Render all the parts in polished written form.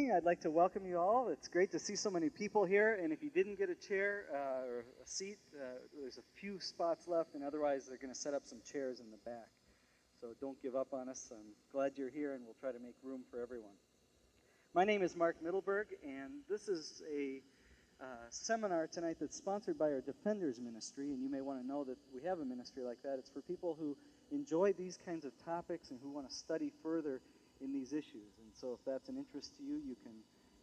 evening. I'd like to welcome you all. It's great to see so many people here, and if you didn't get a chair or a seat, there's a few spots left, and otherwise they're going to set up some chairs in the back. So don't give up on us. I'm glad you're here, and we'll try to make room for everyone. My name is Mark Middleberg, and this is a seminar tonight that's sponsored by our Defenders Ministry, and you may want to know that we have a ministry like that. It's for people who enjoy these kinds of topics and who want to study further in these issues. And so if that's an interest to you, you can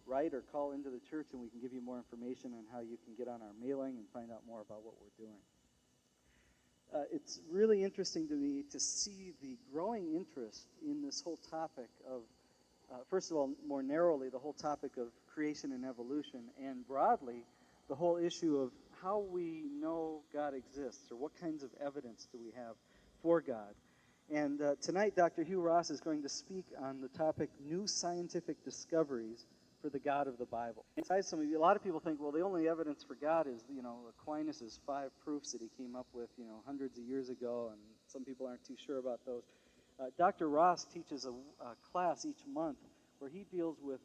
write or call into the church, and we can give you more information on how you can get on our mailing and find out more about what we're doing. It's really interesting to me to see the growing interest in this whole topic of, first of all, more narrowly, the whole topic of creation and evolution, and broadly, the whole issue of how we know God exists, or what kinds of evidence do we have for God. And tonight, Dr. Hugh Ross is going to speak on the topic, New Scientific Discoveries for the God of the Bible. Besides some of you, a lot of people think, well, the only evidence for God is, Aquinas' 5 proofs that he came up with, hundreds of years ago, and some people aren't too sure about those. Dr. Ross teaches a class each month where he deals with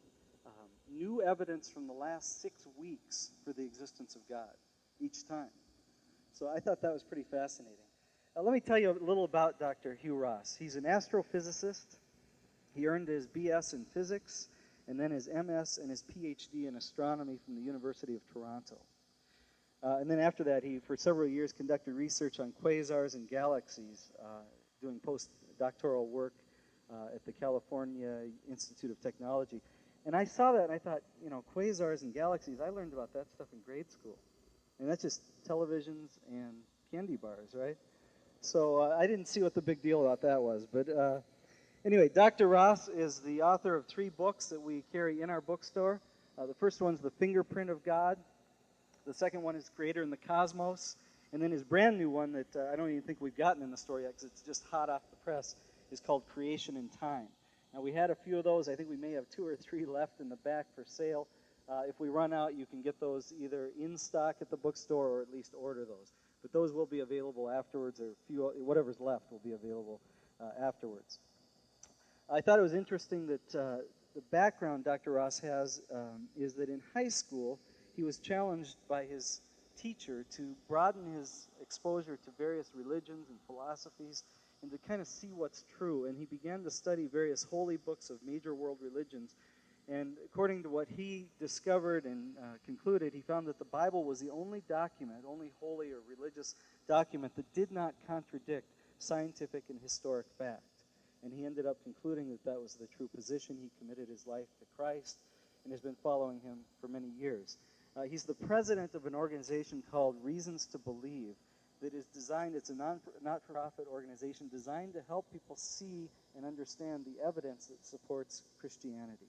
new evidence from the last 6 weeks for the existence of God each time. So I thought that was pretty fascinating. Let me tell you a little about Dr. Hugh Ross. He's an astrophysicist. He earned his B.S. in physics, and then his M.S. and his Ph.D. in astronomy from the University of Toronto. And then after that, he, for several years, conducted research on quasars and galaxies, doing postdoctoral work at the California Institute of Technology. And I saw that, and I thought, quasars and galaxies, I learned about that stuff in grade school. And that's just televisions and candy bars, right? So I didn't see what the big deal about that was. But anyway, Dr. Ross is the author of 3 books that we carry in our bookstore. The first one's The Fingerprint of God. The second one is Creator in the Cosmos. And then his brand new one that I don't even think we've gotten in the store yet because it's just hot off the press is called Creation in Time. Now, we had a few of those. I think we may have 2 or 3 left in the back for sale. If we run out, you can get those either in stock at the bookstore or at least order those. But those will be available afterwards, or whatever's left will be available afterwards. I thought it was interesting that the background Dr. Ross has is that in high school, he was challenged by his teacher to broaden his exposure to various religions and philosophies and to kind of see what's true. And he began to study various holy books of major world religions. And according to what he discovered and concluded, he found that the Bible was the only holy or religious document that did not contradict scientific and historic fact. And he ended up concluding that that was the true position. He committed his life to Christ and has been following him for many years. He's the president of an organization called Reasons to Believe that is designed, it's a not-for-profit organization designed to help people see and understand the evidence that supports Christianity.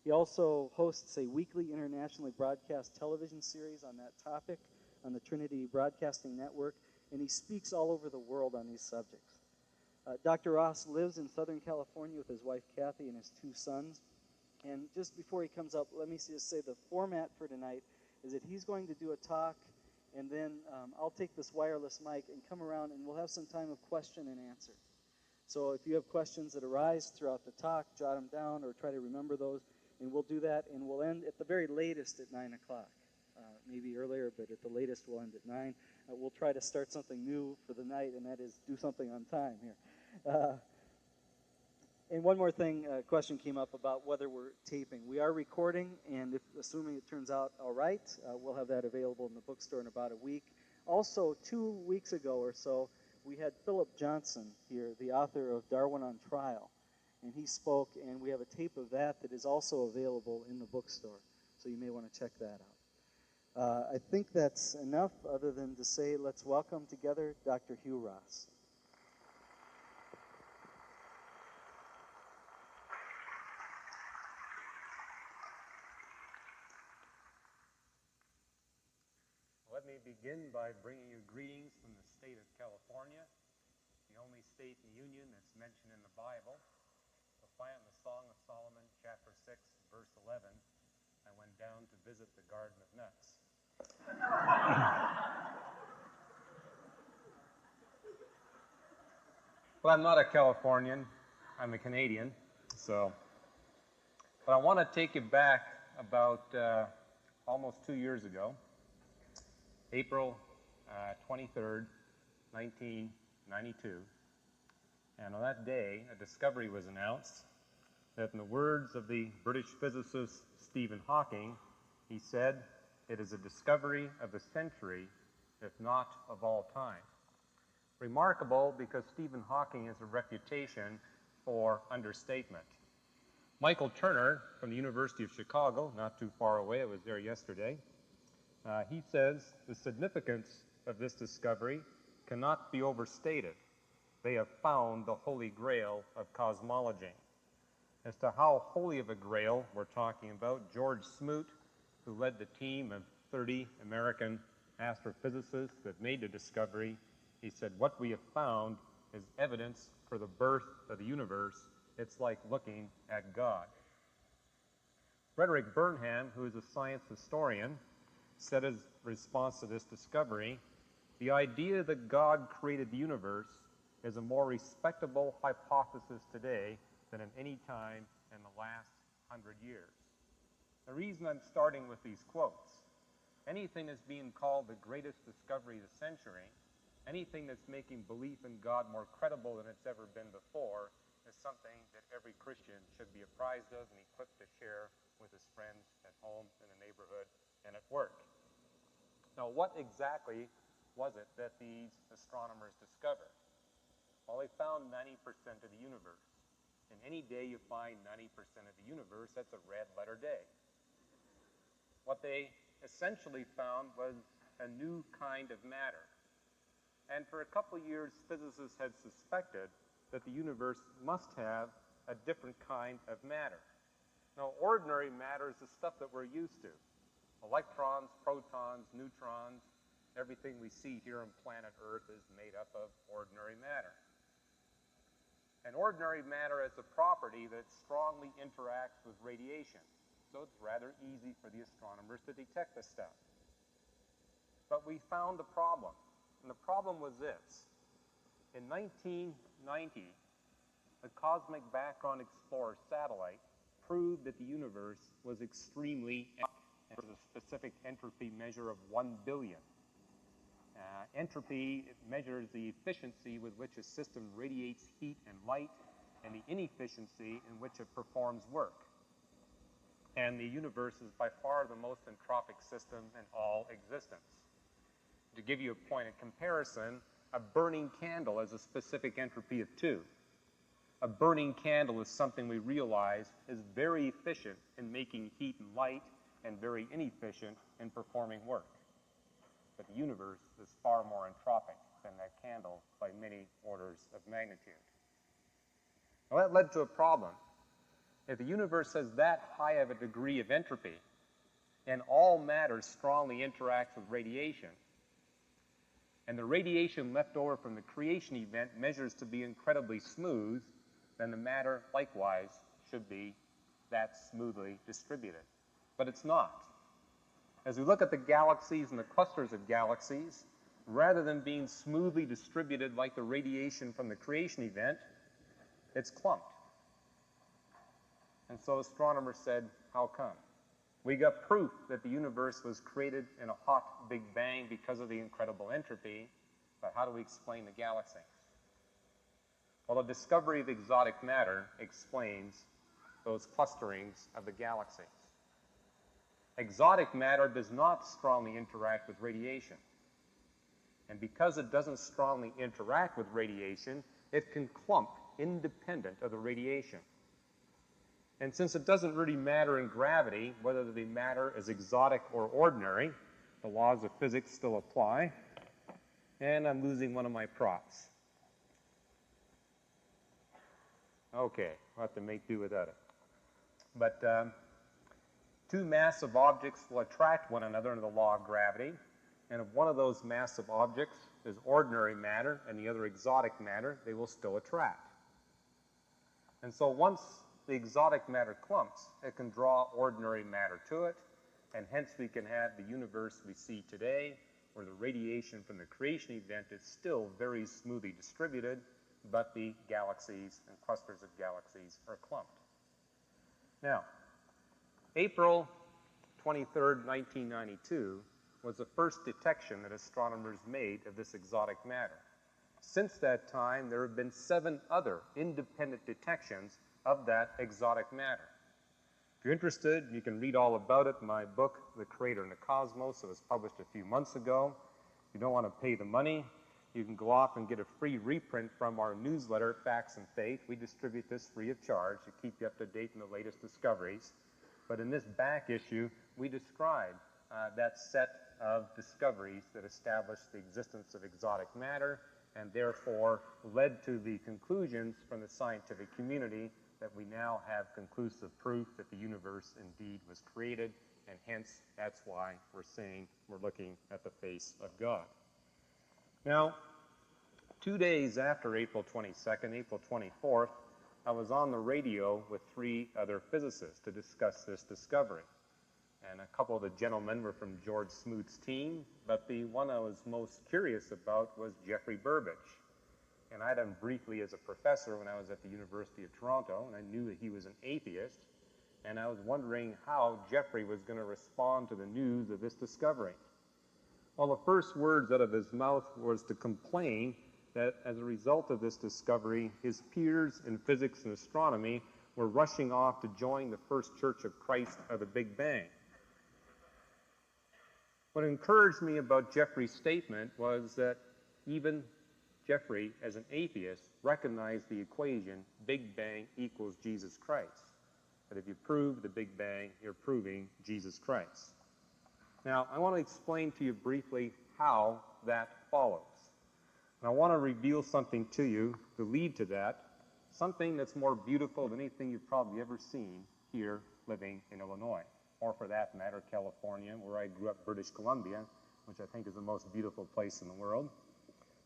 He also hosts a weekly internationally broadcast television series on that topic on the Trinity Broadcasting Network, and he speaks all over the world on these subjects. Dr. Ross lives in Southern California with his wife Kathy and his 2 sons. And just before he comes up, let me just say the format for tonight is that he's going to do a talk, and then I'll take this wireless mic and come around, and we'll have some time of question and answer. So if you have questions that arise throughout the talk, jot them down or try to remember those. And we'll do that, and we'll end at the very latest at 9 o'clock. Maybe earlier, but at the latest we'll end at 9. We'll try to start something new for the night, and that is do something on time here. And one more thing, a question came up about whether we're taping. We are recording, and assuming it turns out all right, we'll have that available in the bookstore in about a week. Also, 2 weeks ago or so, we had Philip Johnson here, the author of Darwin on Trial. And he spoke, and we have a tape of that is also available in the bookstore. So you may want to check that out. I think that's enough other than to say let's welcome together Dr. Hugh Ross. Let me begin by bringing you greetings from the state of California, the only state in the Union that's mentioned in the Bible. Find in the Song of Solomon, chapter 6, verse 11, I went down to visit the Garden of Nuts. Well, I'm not a Californian. I'm a Canadian. So But I want to take you back about almost 2 years ago, April 23rd, 1992. And on that day, a discovery was announced that, in the words of the British physicist Stephen Hawking, he said, "It is a discovery of the century, if not of all time." Remarkable because Stephen Hawking has a reputation for understatement. Michael Turner from the University of Chicago, not too far away, I was there yesterday, he says the significance of this discovery cannot be overstated. They have found the holy grail of cosmology. As to how holy of a grail we're talking about, George Smoot, who led the team of 30 American astrophysicists that made the discovery, he said, "What we have found is evidence for the birth of the universe. It's like looking at God." Frederick Burnham, who is a science historian, said in response to this discovery, "The idea that God created the universe is a more respectable hypothesis today than at any time in the last 100 years. The reason I'm starting with these quotes, anything that's being called the greatest discovery of the century, anything that's making belief in God more credible than it's ever been before, is something that every Christian should be apprised of and equipped to share with his friends at home, in the neighborhood, and at work. Now, what exactly was it that these astronomers discovered? Well, they found 90% of the universe. And any day you find 90% of the universe, that's a red letter day. What they essentially found was a new kind of matter. And for a couple of years, physicists had suspected that the universe must have a different kind of matter. Now, ordinary matter is the stuff that we're used to. Electrons, protons, neutrons, everything we see here on planet Earth is made up of ordinary matter. And ordinary matter has a property that strongly interacts with radiation, so it's rather easy for the astronomers to detect this stuff. But we found a problem, and the problem was this. In 1990, the Cosmic Background Explorer satellite proved that the universe was extremely empty. There was a specific entropy measure of 1 billion. Entropy measures the efficiency with which a system radiates heat and light, and the inefficiency in which it performs work. And the universe is by far the most entropic system in all existence. To give you a point of comparison, a burning candle has a specific entropy of 2. A burning candle is something we realize is very efficient in making heat and light, and very inefficient in performing work. But the universe is far more entropic than that candle by many orders of magnitude. Now, that led to a problem. If the universe has that high of a degree of entropy, and all matter strongly interacts with radiation, and the radiation left over from the creation event measures to be incredibly smooth, then the matter likewise should be that smoothly distributed. But it's not. As we look at the galaxies and the clusters of galaxies, rather than being smoothly distributed like the radiation from the creation event, it's clumped. And so astronomers said, how come? We got proof that the universe was created in a hot Big Bang because of the incredible entropy, but how do we explain the galaxies? Well, the discovery of exotic matter explains those clusterings of the galaxies. Exotic matter does not strongly interact with radiation. And because it doesn't strongly interact with radiation, it can clump independent of the radiation. And since it doesn't really matter in gravity whether the matter is exotic or ordinary, the laws of physics still apply. And I'm losing one of my props. Okay, we'll have to make do without it. But two massive objects will attract one another under the law of gravity, and if one of those massive objects is ordinary matter and the other exotic matter, they will still attract. And so once the exotic matter clumps, it can draw ordinary matter to it, and hence we can have the universe we see today, where the radiation from the creation event is still very smoothly distributed, but the galaxies and clusters of galaxies are clumped. Now, April 23rd, 1992 was the first detection that astronomers made of this exotic matter. Since that time, there have been 7 other independent detections of that exotic matter. If you're interested, you can read all about it in my book, The Creator and the Cosmos. It was published a few months ago. If you don't want to pay the money, you can go off and get a free reprint from our newsletter, Facts and Faith. We distribute this free of charge to keep you up to date in the latest discoveries. But in this back issue, we describe that set of discoveries that established the existence of exotic matter and therefore led to the conclusions from the scientific community that we now have conclusive proof that the universe indeed was created, and hence that's why we're saying we're looking at the face of God. Now, 2 days after April 22nd, April 24th, I was on the radio with 3 other physicists to discuss this discovery. And a couple of the gentlemen were from George Smoot's team, but the one I was most curious about was Jeffrey Burbidge. And I had him briefly as a professor when I was at the University of Toronto, and I knew that he was an atheist, and I was wondering how Jeffrey was going to respond to the news of this discovery. Well, the first words out of his mouth was to complain that as a result of this discovery, his peers in physics and astronomy were rushing off to join the First Church of Christ of the Big Bang. What encouraged me about Jeffrey's statement was that even Jeffrey, as an atheist, recognized the equation Big Bang equals Jesus Christ. That if you prove the Big Bang, you're proving Jesus Christ. Now, I want to explain to you briefly how that follows. And I want to reveal something to you to lead to that, something that's more beautiful than anything you've probably ever seen here living in Illinois, or for that matter, California, where I grew up, British Columbia, which I think is the most beautiful place in the world.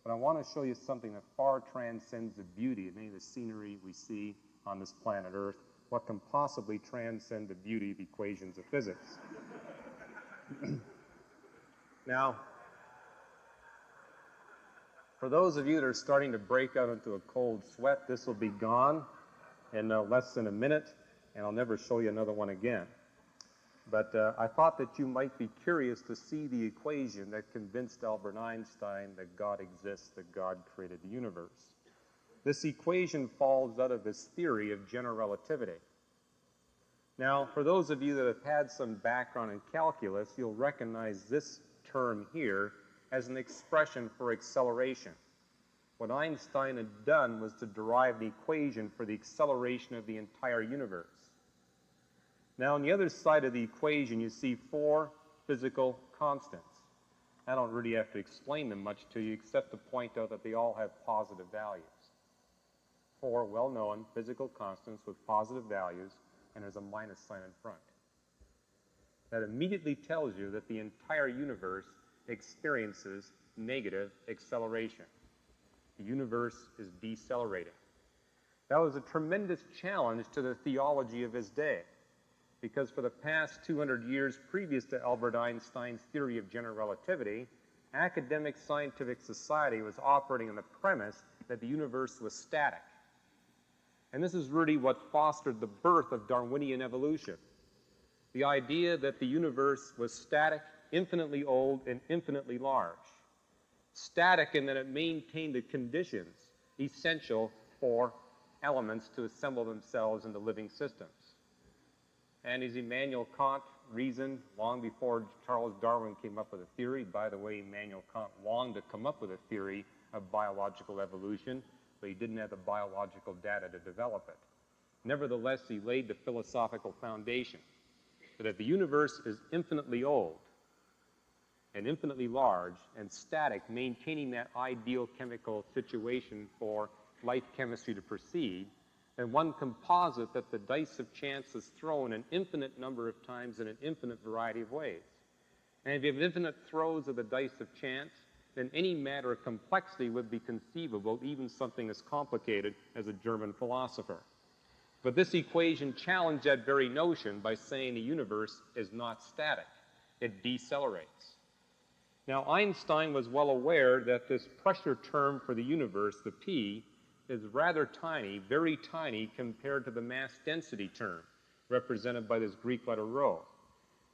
But I want to show you something that far transcends the beauty of any of the scenery we see on this planet Earth. What can possibly transcend the beauty of equations of physics? Now, for those of you that are starting to break out into a cold sweat, this will be gone in less than a minute, and I'll never show you another one again. But I thought that you might be curious to see the equation that convinced Albert Einstein that God exists, that God created the universe. This equation falls out of his theory of general relativity. Now, for those of you that have had some background in calculus, you'll recognize this term here as an expression for acceleration. What Einstein had done was to derive the equation for the acceleration of the entire universe. Now, on the other side of the equation, you see 4 physical constants. I don't really have to explain them much to you except to point out that they all have positive values. 4 well-known physical constants with positive values, and there's a minus sign in front. That immediately tells you that the entire universe experiences negative acceleration. The universe is decelerating. That was a tremendous challenge to the theology of his day, because for the past 200 years previous to Albert Einstein's theory of general relativity, academic scientific society was operating on the premise that the universe was static. And this is really what fostered the birth of Darwinian evolution. The idea that the universe was static, infinitely old, and infinitely large. Static in that it maintained the conditions essential for elements to assemble themselves into living systems. And as Immanuel Kant reasoned long before Charles Darwin came up with a theory, by the way, Immanuel Kant longed to come up with a theory of biological evolution, but he didn't have the biological data to develop it. Nevertheless, he laid the philosophical foundation that if the universe is infinitely old and infinitely large and static, maintaining that ideal chemical situation for life chemistry to proceed, then one can posit that the dice of chance is thrown an infinite number of times in an infinite variety of ways. And if you have infinite throws of the dice of chance, then any matter of complexity would be conceivable, even something as complicated as a German philosopher. But this equation challenged that very notion by saying the universe is not static. It decelerates. Now, Einstein was well aware that this pressure term for the universe, the P, is rather tiny, very tiny, compared to the mass density term. represented by this Greek letter rho.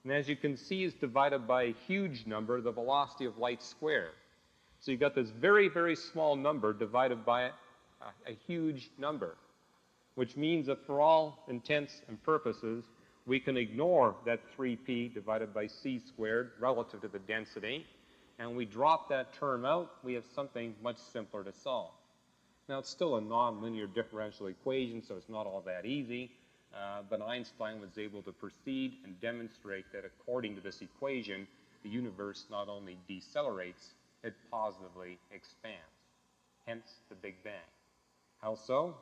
And as you can see, it's divided by a huge number, the velocity of light squared. So you've got this very, very small number divided by a huge number, which means that for all intents and purposes, we can ignore that 3p divided by c squared relative to the density, and we drop that term out, we have something much simpler to solve. Now, it's still a nonlinear differential equation, so it's not all that easy, but Einstein was able to proceed and demonstrate that according to this equation, the universe not only decelerates, it positively expands, hence the Big Bang. How so?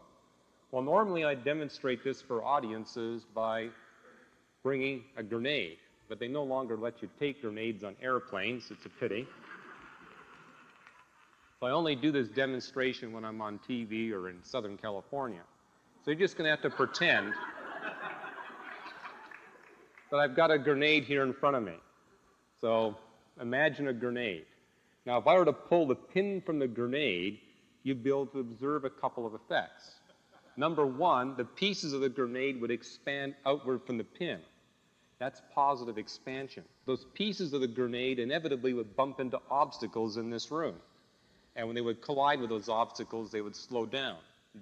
Well, normally I demonstrate this for audiences by bringing a grenade, but they no longer let you take grenades on airplanes. It's a pity. So I only do this demonstration when I'm on TV or in Southern California. So you're just going to have to pretend that I've got a grenade here in front of me. So imagine a grenade. Now, if I were to pull the pin from the grenade, you'd be able to observe a couple of effects. Number one, the pieces of the grenade would expand outward from the pin. That's positive expansion. Those pieces of the grenade inevitably would bump into obstacles in this room. And when they would collide with those obstacles, they would slow down,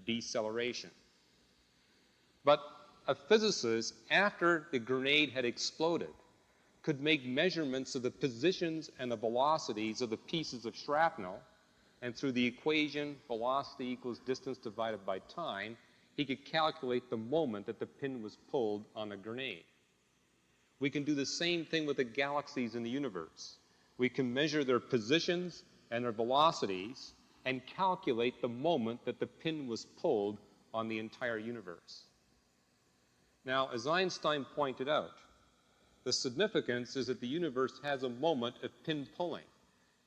deceleration. But a physicist, after the grenade had exploded, could make measurements of the positions and the velocities of the pieces of shrapnel, and through the equation velocity equals distance divided by time, he could calculate the moment that the pin was pulled on a grenade. We can do the same thing with the galaxies in the universe. We can measure their positions and their velocities and calculate the moment that the pin was pulled on the entire universe. Now, as Einstein pointed out, the significance is that the universe has a moment of pin pulling.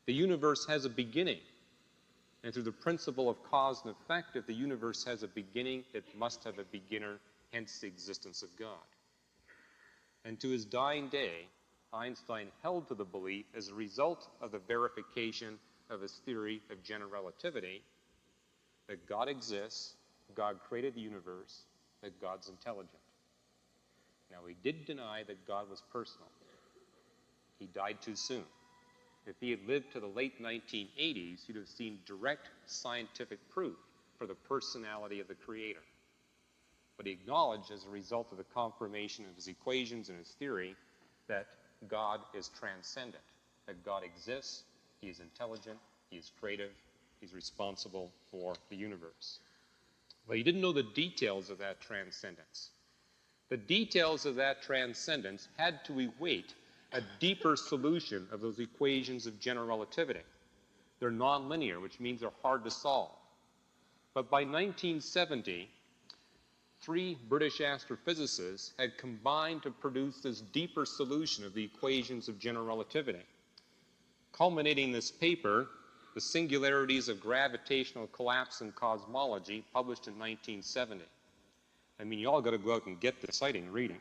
The universe has a beginning. And through the principle of cause and effect, if the universe has a beginning, it must have a beginner, hence the existence of God. And to his dying day, Einstein held to the belief, as a result of the verification of his theory of general relativity, that God exists, God created the universe, that God's intelligent. Now, he did deny that God was personal. He died too soon. If he had lived to the late 1980s, you'd have seen direct scientific proof for the personality of the Creator. But he acknowledged, as a result of the confirmation of his equations and his theory, that God is transcendent, that God exists, he is intelligent, he is creative, he's responsible for the universe. But he didn't know the details of that transcendence. The details of that transcendence had to await a deeper solution of those equations of general relativity. They're nonlinear, which means they're hard to solve. But by 1970, 3 British astrophysicists had combined to produce this deeper solution of the equations of general relativity. Culminating this paper, The Singularities of Gravitational Collapse in Cosmology, published in 1970. I mean, you all got to go out and get this exciting reading.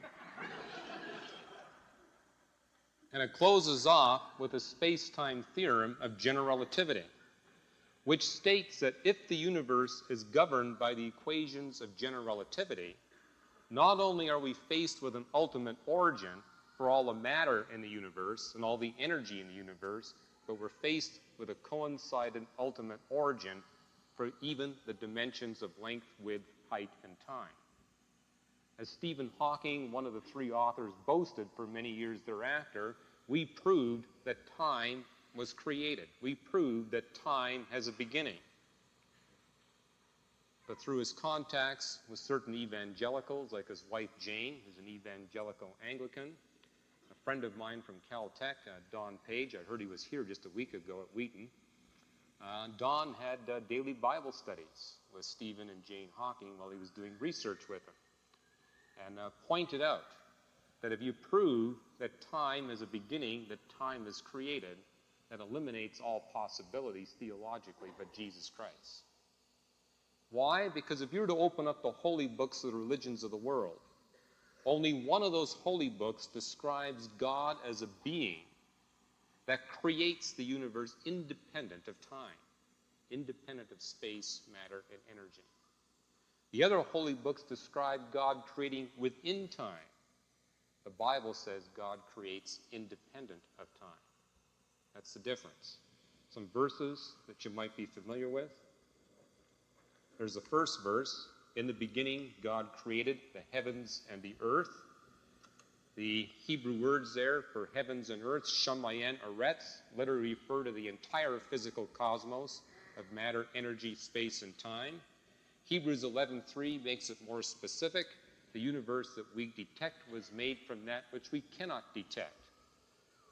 And it closes off with a space-time theorem of general relativity, which states that if the universe is governed by the equations of general relativity, not only are we faced with an ultimate origin for all the matter in the universe and all the energy in the universe, but we're faced with a coincident ultimate origin for even the dimensions of length, width, height, and time. As Stephen Hawking, one of the 3 authors, boasted for many years thereafter, we proved that time was created. We proved that time has a beginning. But through his contacts with certain evangelicals, like his wife Jane, who's an evangelical Anglican, a friend of mine from Caltech, Don Page, I heard he was here just a week ago at Wheaton. Don had daily Bible studies with Stephen and Jane Hawking while he was doing research with them, and pointed out that if you prove that time is a beginning, that time is created, that eliminates all possibilities theologically but Jesus Christ. Why? Because if you were to open up the holy books of the religions of the world, only one of those holy books describes God as a being that creates the universe independent of time, independent of space, matter, and energy. The other holy books describe God creating within time. The Bible says God creates independent of time. That's the difference. Some verses that you might be familiar with. There's the first verse. In the beginning, God created the heavens and the earth. The Hebrew words there for heavens and earth, shamayim, aretz, literally refer to the entire physical cosmos of matter, energy, space, and time. Hebrews 11:3 makes it more specific. The universe that we detect was made from that which we cannot detect.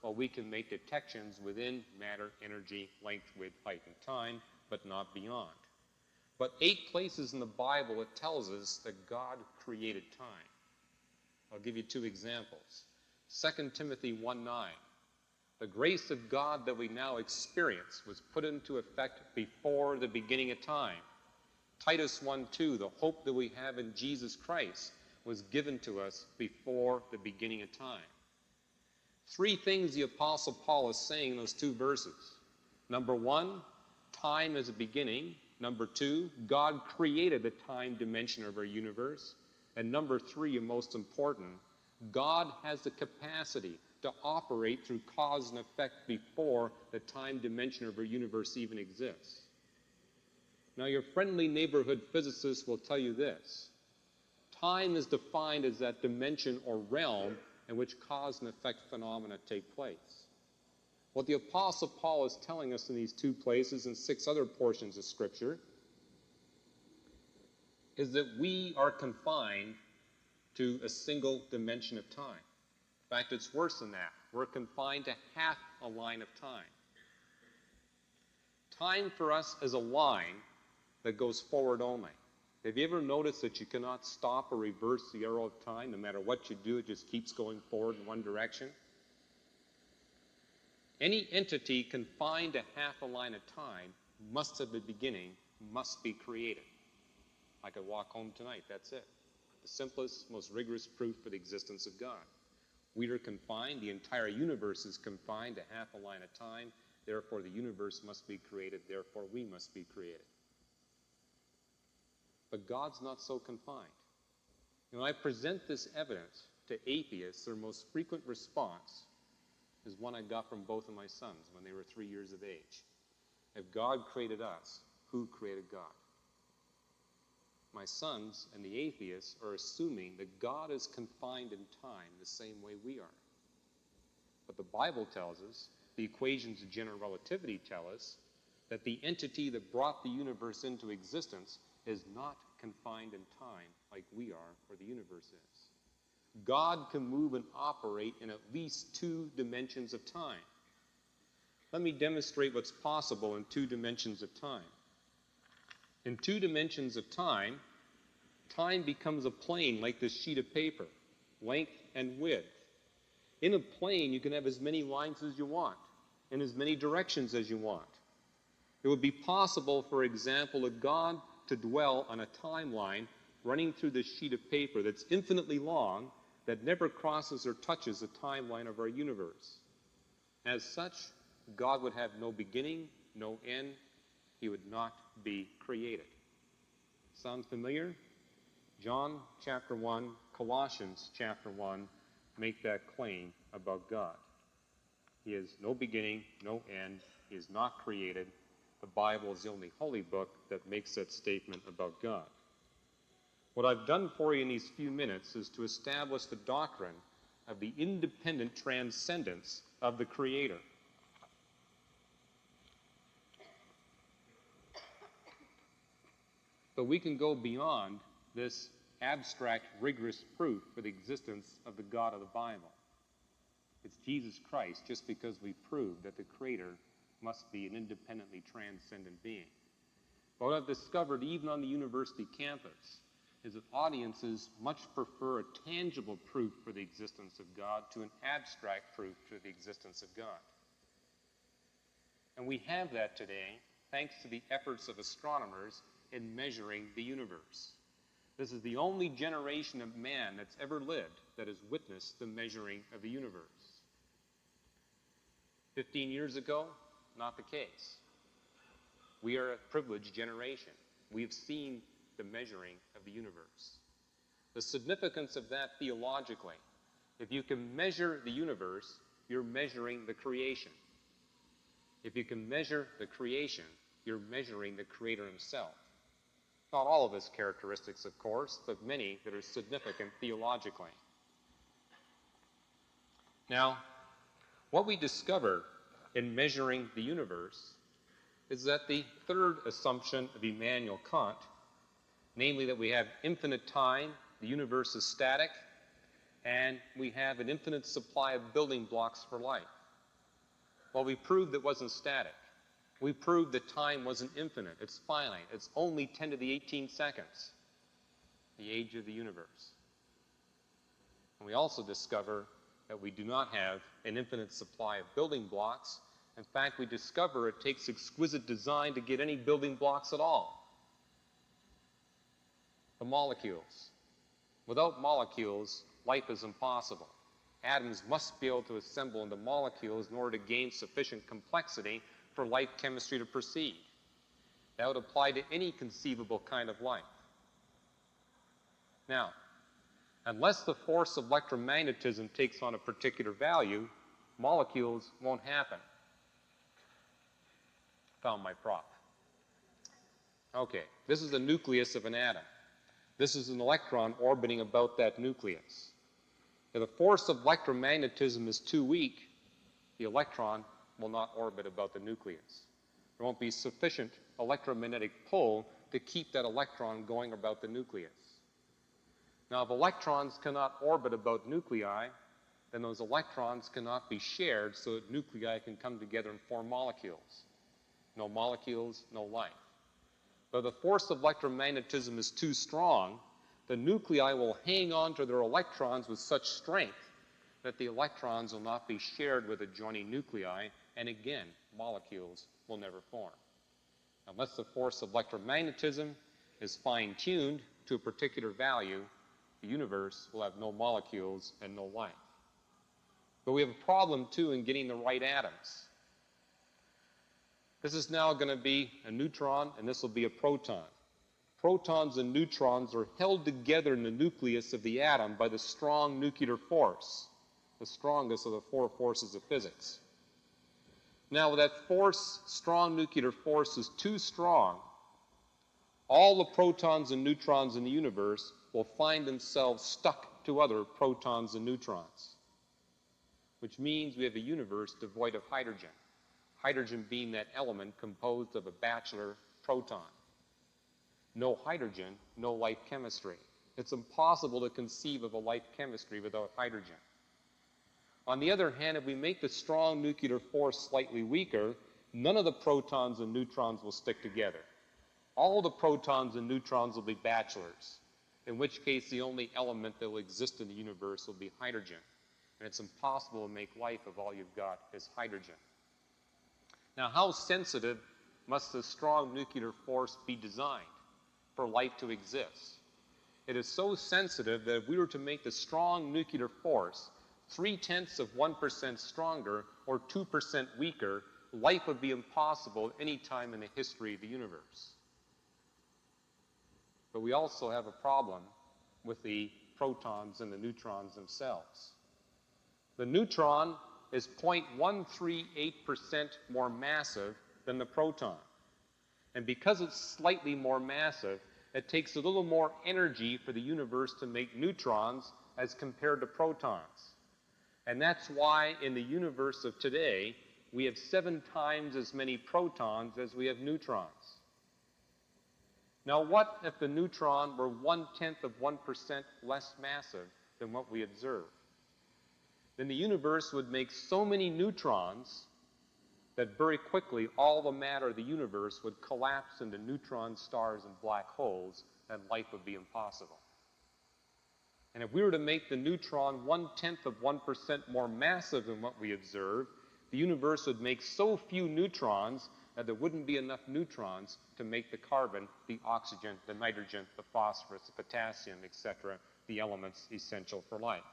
Well, we can make detections within matter, energy, length, width, height, and time, but not beyond. But 8 places in the Bible it tells us that God created time. I'll give you 2 examples. 2 Timothy 1:9. The grace of God that we now experience was put into effect before the beginning of time. Titus 1:2. The hope that we have in Jesus Christ was given to us before the beginning of time. 3 things the Apostle Paul is saying in those 2 verses. Number 1, time is a beginning. Number 2, God created the time dimension of our universe. And number 3, and most important, God has the capacity to operate through cause and effect before the time dimension of our universe even exists. Now, your friendly neighborhood physicist will tell you this. Time is defined as that dimension or realm in which cause and effect phenomena take place. What the Apostle Paul is telling us in these 2 places and 6 other portions of Scripture is that we are confined to a single dimension of time. In fact, it's worse than that. We're confined to half a line of time. Time for us is a line that goes forward only. Have you ever noticed that you cannot stop or reverse the arrow of time? No matter what you do, it just keeps going forward in one direction. Any entity confined to half a line of time must have a beginning, must be created. I could walk home tonight, that's it. The simplest, most rigorous proof for the existence of God. We are confined, the entire universe is confined to half a line of time, therefore the universe must be created, therefore we must be created. But God's not so confined. When I present this evidence to atheists, their most frequent response is one I got from both of my sons when they were 3 years of age. If God created us, who created God? My sons and the atheists are assuming that God is confined in time the same way we are. But the Bible tells us, the equations of general relativity tell us, that the entity that brought the universe into existence is not confined in time like we are or the universe is. God can move and operate in at least 2 dimensions of time. Let me demonstrate what's possible in 2 dimensions of time. In 2 dimensions of time, time becomes a plane like this sheet of paper, length and width. In a plane, you can have as many lines as you want, in as many directions as you want. It would be possible, for example, a God to dwell on a timeline running through this sheet of paper that's infinitely long, that never crosses or touches the timeline of our universe. As such, God would have no beginning, no end. He would not be created. Sound familiar? John chapter 1, Colossians chapter 1 make that claim about God. He has no beginning, no end. He is not created. The Bible is the only holy book that makes that statement about God. What I've done for you in these few minutes is to establish the doctrine of the independent transcendence of the Creator. But we can go beyond this abstract, rigorous proof for the existence of the God of the Bible. It's Jesus Christ, just because we proved that the Creator must be an independently transcendent being. But what I've discovered, even on the university campus, is that audiences much prefer a tangible proof for the existence of God to an abstract proof for the existence of God. And we have that today thanks to the efforts of astronomers in measuring the universe. This is the only generation of man that's ever lived that has witnessed the measuring of the universe. 15 years ago, not the case. We are a privileged generation. We have seen the measuring of the universe. The significance of that theologically, if you can measure the universe, you're measuring the creation. If you can measure the creation, you're measuring the Creator himself. Not all of his characteristics, of course, but many that are significant theologically. Now, what we discover in measuring the universe is that the third assumption of Immanuel Kant, namely that we have infinite time, the universe is static, and we have an infinite supply of building blocks for life. Well, we proved it wasn't static. We proved that time wasn't infinite. It's finite. It's only 10 to the 18 seconds, the age of the universe. And we also discover that we do not have an infinite supply of building blocks. In fact, we discover it takes exquisite design to get any building blocks at all. The molecules. Without molecules, life is impossible. Atoms must be able to assemble into molecules in order to gain sufficient complexity for life chemistry to proceed. That would apply to any conceivable kind of life. Now, unless the force of electromagnetism takes on a particular value, molecules won't happen. Found my prop. Okay, this is the nucleus of an atom. This is an electron orbiting about that nucleus. If the force of electromagnetism is too weak, the electron will not orbit about the nucleus. There won't be sufficient electromagnetic pull to keep that electron going about the nucleus. Now, if electrons cannot orbit about nuclei, then those electrons cannot be shared so that nuclei can come together and form molecules. No molecules, no life. But if the force of electromagnetism is too strong, the nuclei will hang on to their electrons with such strength that the electrons will not be shared with adjoining nuclei, and again, molecules will never form. Unless the force of electromagnetism is fine-tuned to a particular value, the universe will have no molecules and no life. But we have a problem, too, in getting the right atoms. This is now going to be a neutron, and this will be a proton. Protons and neutrons are held together in the nucleus of the atom by the strong nuclear force, the strongest of the four forces of physics. Now, if that force, strong nuclear force, is too strong, all the protons and neutrons in the universe will find themselves stuck to other protons and neutrons, which means we have a universe devoid of hydrogen. Hydrogen being that element composed of a bachelor proton. No hydrogen, no life chemistry. It's impossible to conceive of a life chemistry without hydrogen. On the other hand, if we make the strong nuclear force slightly weaker, none of the protons and neutrons will stick together. All the protons and neutrons will be bachelors, in which case the only element that will exist in the universe will be hydrogen. And it's impossible to make life if all you've got is hydrogen. Now, how sensitive must the strong nuclear force be designed for life to exist? It is so sensitive that if we were to make the strong nuclear force 0.3% stronger or 2% weaker, life would be impossible any time in the history of the universe. But we also have a problem with the protons and the neutrons themselves. The neutron is 0.138% more massive than the proton. And because it's slightly more massive, it takes a little more energy for the universe to make neutrons as compared to protons. And that's why in the universe of today, we have 7 times as many protons as we have neutrons. Now, what if the neutron were 0.1% less massive than what we observe? Then the universe would make so many neutrons that very quickly all the matter of the universe would collapse into neutron stars and black holes, and life would be impossible. And if we were to make the neutron 0.1% more massive than what we observe, the universe would make so few neutrons that there wouldn't be enough neutrons to make the carbon, the oxygen, the nitrogen, the phosphorus, the potassium, etc., the elements essential for life.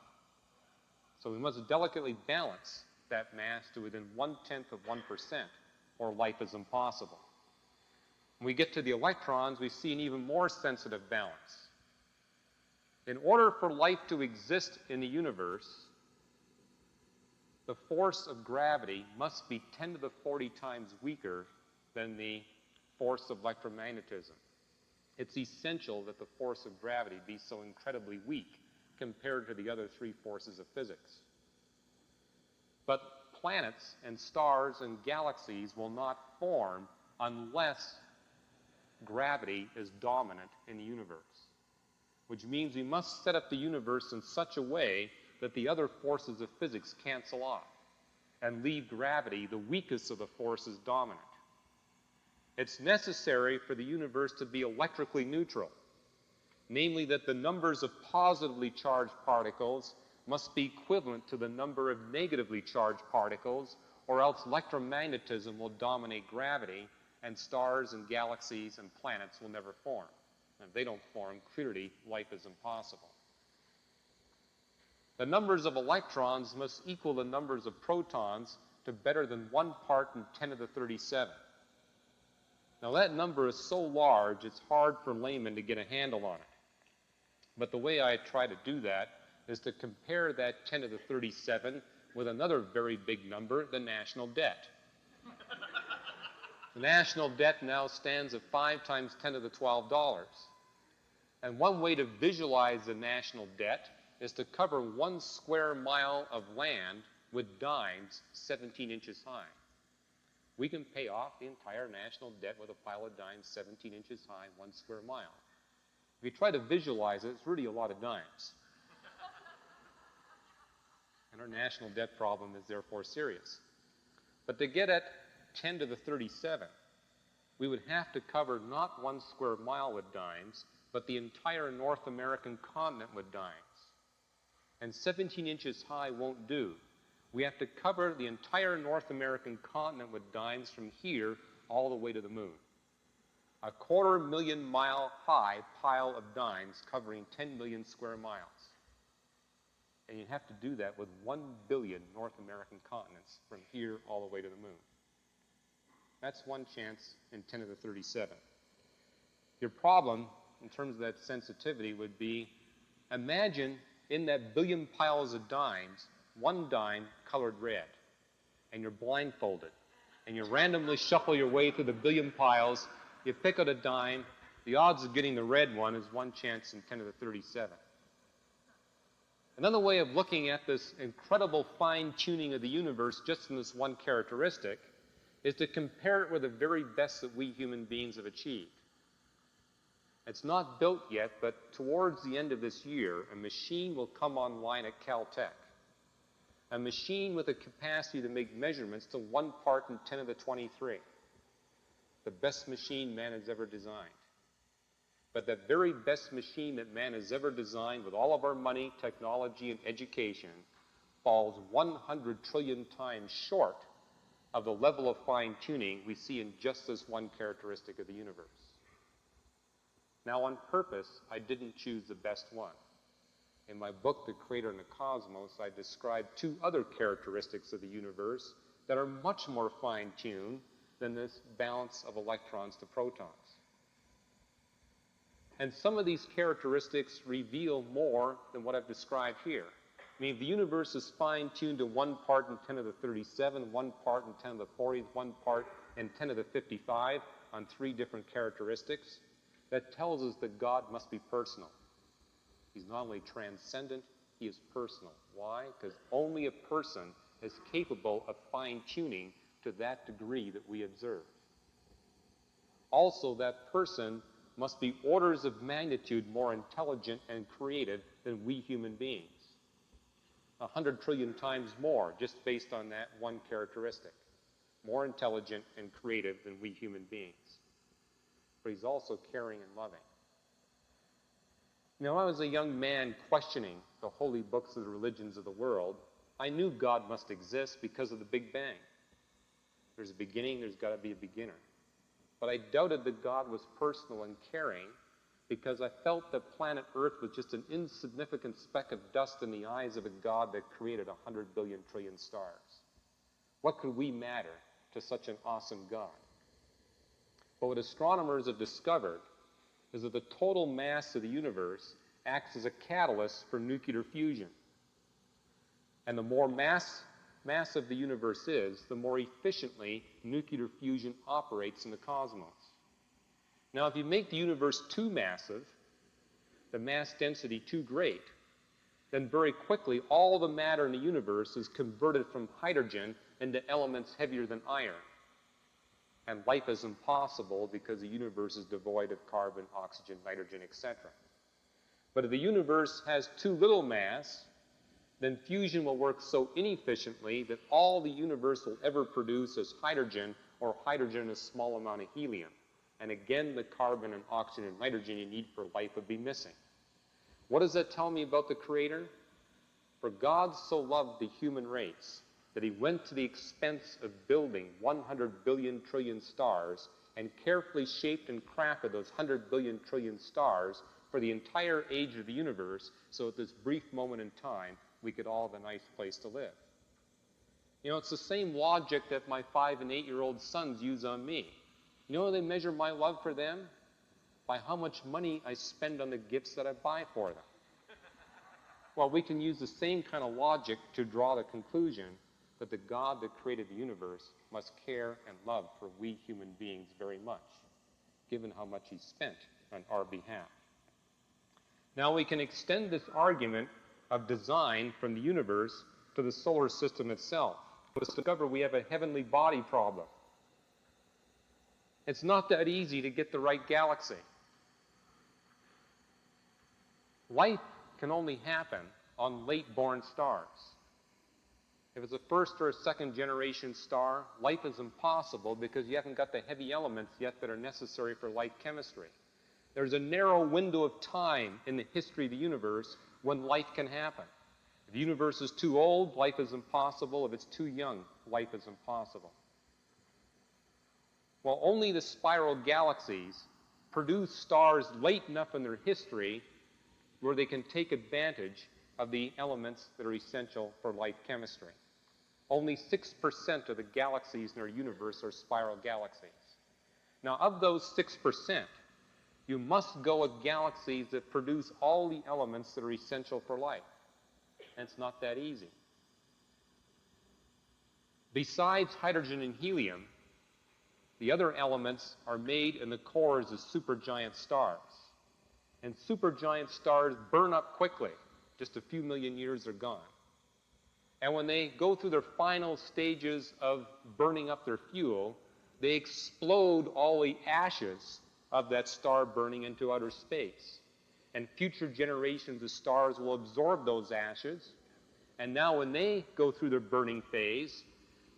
So we must delicately balance that mass to within 0.1%, or life is impossible. When we get to the electrons, we see an even more sensitive balance. In order for life to exist in the universe, the force of gravity must be 10 to the 40 times weaker than the force of electromagnetism. It's essential that the force of gravity be so incredibly weak compared to the other three forces of physics. But planets and stars and galaxies will not form unless gravity is dominant in the universe, which means we must set up the universe in such a way that the other forces of physics cancel off and leave gravity, the weakest of the forces, dominant. It's necessary for the universe to be electrically neutral, namely that the numbers of positively charged particles must be equivalent to the number of negatively charged particles, or else electromagnetism will dominate gravity, and stars and galaxies and planets will never form. And if they don't form, clearly life is impossible. The numbers of electrons must equal the numbers of protons to better than 1 part in 10 to the 37. Now that number is so large, it's hard for laymen to get a handle on it. But the way I try to do that is to compare that 10 to the 37 with another very big number, the national debt. The national debt now stands at 5 times 10 to the $12. And one way to visualize the national debt is to cover 1 square mile of land with dimes 17 inches high. We can pay off the entire national debt with a pile of dimes 17 inches high, 1 square mile. If you try to visualize it, it's really a lot of dimes. And our national debt problem is therefore serious. But to get at 10 to the 37, we would have to cover not 1 square mile with dimes, but the entire North American continent with dimes. And 17 inches high won't do. We have to cover the entire North American continent with dimes from here all the way to the moon. A 250,000-mile high pile of dimes covering 10 million square miles. And you'd have to do that with 1 billion North American continents from here all the way to the moon. That's one chance in 10 to the 37. Your problem, in terms of that sensitivity, would be, imagine in that billion piles of dimes, 1 dime colored red, and you're blindfolded, and you randomly shuffle your way through the billion piles, you pick out a dime, the odds of getting the red one is 1 chance in 10 to the 37. Another way of looking at this incredible fine-tuning of the universe just in this one characteristic is to compare it with the very best that we human beings have achieved. It's not built yet, but towards the end of this year, a machine will come online at Caltech. A machine with a capacity to make measurements to 1 part in 10 to the 23. The best machine man has ever designed. But that very best machine that man has ever designed, with all of our money, technology, and education, falls 100 trillion times short of the level of fine-tuning we see in just this one characteristic of the universe. Now, on purpose, I didn't choose the best one. In my book, The Creator and the Cosmos, I describe 2 other characteristics of the universe that are much more fine-tuned than this balance of electrons to protons. And some of these characteristics reveal more than what I've described here. I mean, if the universe is fine-tuned to 1 part in 10 to the 37, 1 part in 10 to the 40, 1 part in 10 to the 55 on 3 different characteristics, that tells us that God must be personal. He's not only transcendent, he is personal. Why? Because only a person is capable of fine-tuning to that degree that we observe. Also, that person must be orders of magnitude more intelligent and creative than we human beings. 100 trillion times more, just based on that one characteristic. More intelligent and creative than we human beings. But he's also caring and loving. Now, I was a young man questioning the holy books of the religions of the world. I knew God must exist because of the Big Bang. There's a beginning, there's got to be a beginner. But I doubted that God was personal and caring because I felt that planet Earth was just an insignificant speck of dust in the eyes of a God that created 100 billion trillion stars. What could we matter to such an awesome God? But what astronomers have discovered is that the total mass of the universe acts as a catalyst for nuclear fusion. And the more massive the universe is, the more efficiently nuclear fusion operates in the cosmos. Now, if you make the universe too massive, the mass density too great, then very quickly all the matter in the universe is converted from hydrogen into elements heavier than iron. And life is impossible because the universe is devoid of carbon, oxygen, nitrogen, etc. But if the universe has too little mass, then fusion will work so inefficiently that all the universe will ever produce is hydrogen, or hydrogen in a small amount of helium. And again, the carbon and oxygen and nitrogen you need for life would be missing. What does that tell me about the Creator? For God so loved the human race that he went to the expense of building 100 billion trillion stars and carefully shaped and crafted those 100 billion trillion stars for the entire age of the universe, so at this brief moment in time, we could all have a nice place to live. You know, it's the same logic that my 5- and 8-year-old sons use on me. You know how they measure my love for them? By how much money I spend on the gifts that I buy for them. Well, we can use the same kind of logic to draw the conclusion that the God that created the universe must care and love for we human beings very much, given how much he spent on our behalf. Now we can extend this argument of design from the universe to the solar system itself. Let's discover we have a heavenly body problem. It's not that easy to get the right galaxy. Life can only happen on late-born stars. If it's a first or a second generation star, life is impossible because you haven't got the heavy elements yet that are necessary for light chemistry. There's a narrow window of time in the history of the universe when life can happen. If the universe is too old, life is impossible. If it's too young, life is impossible. Well, only the spiral galaxies produce stars late enough in their history where they can take advantage of the elements that are essential for light chemistry. Only 6% of the galaxies in our universe are spiral galaxies. Now, of those 6%, you must go with galaxies that produce all the elements that are essential for life. And it's not that easy. Besides hydrogen and helium, the other elements are made in the cores of supergiant stars. And supergiant stars burn up quickly. Just a few million years are gone. And when they go through their final stages of burning up their fuel, they explode all the ashes of that star burning into outer space. And future generations of stars will absorb those ashes. And now when they go through their burning phase,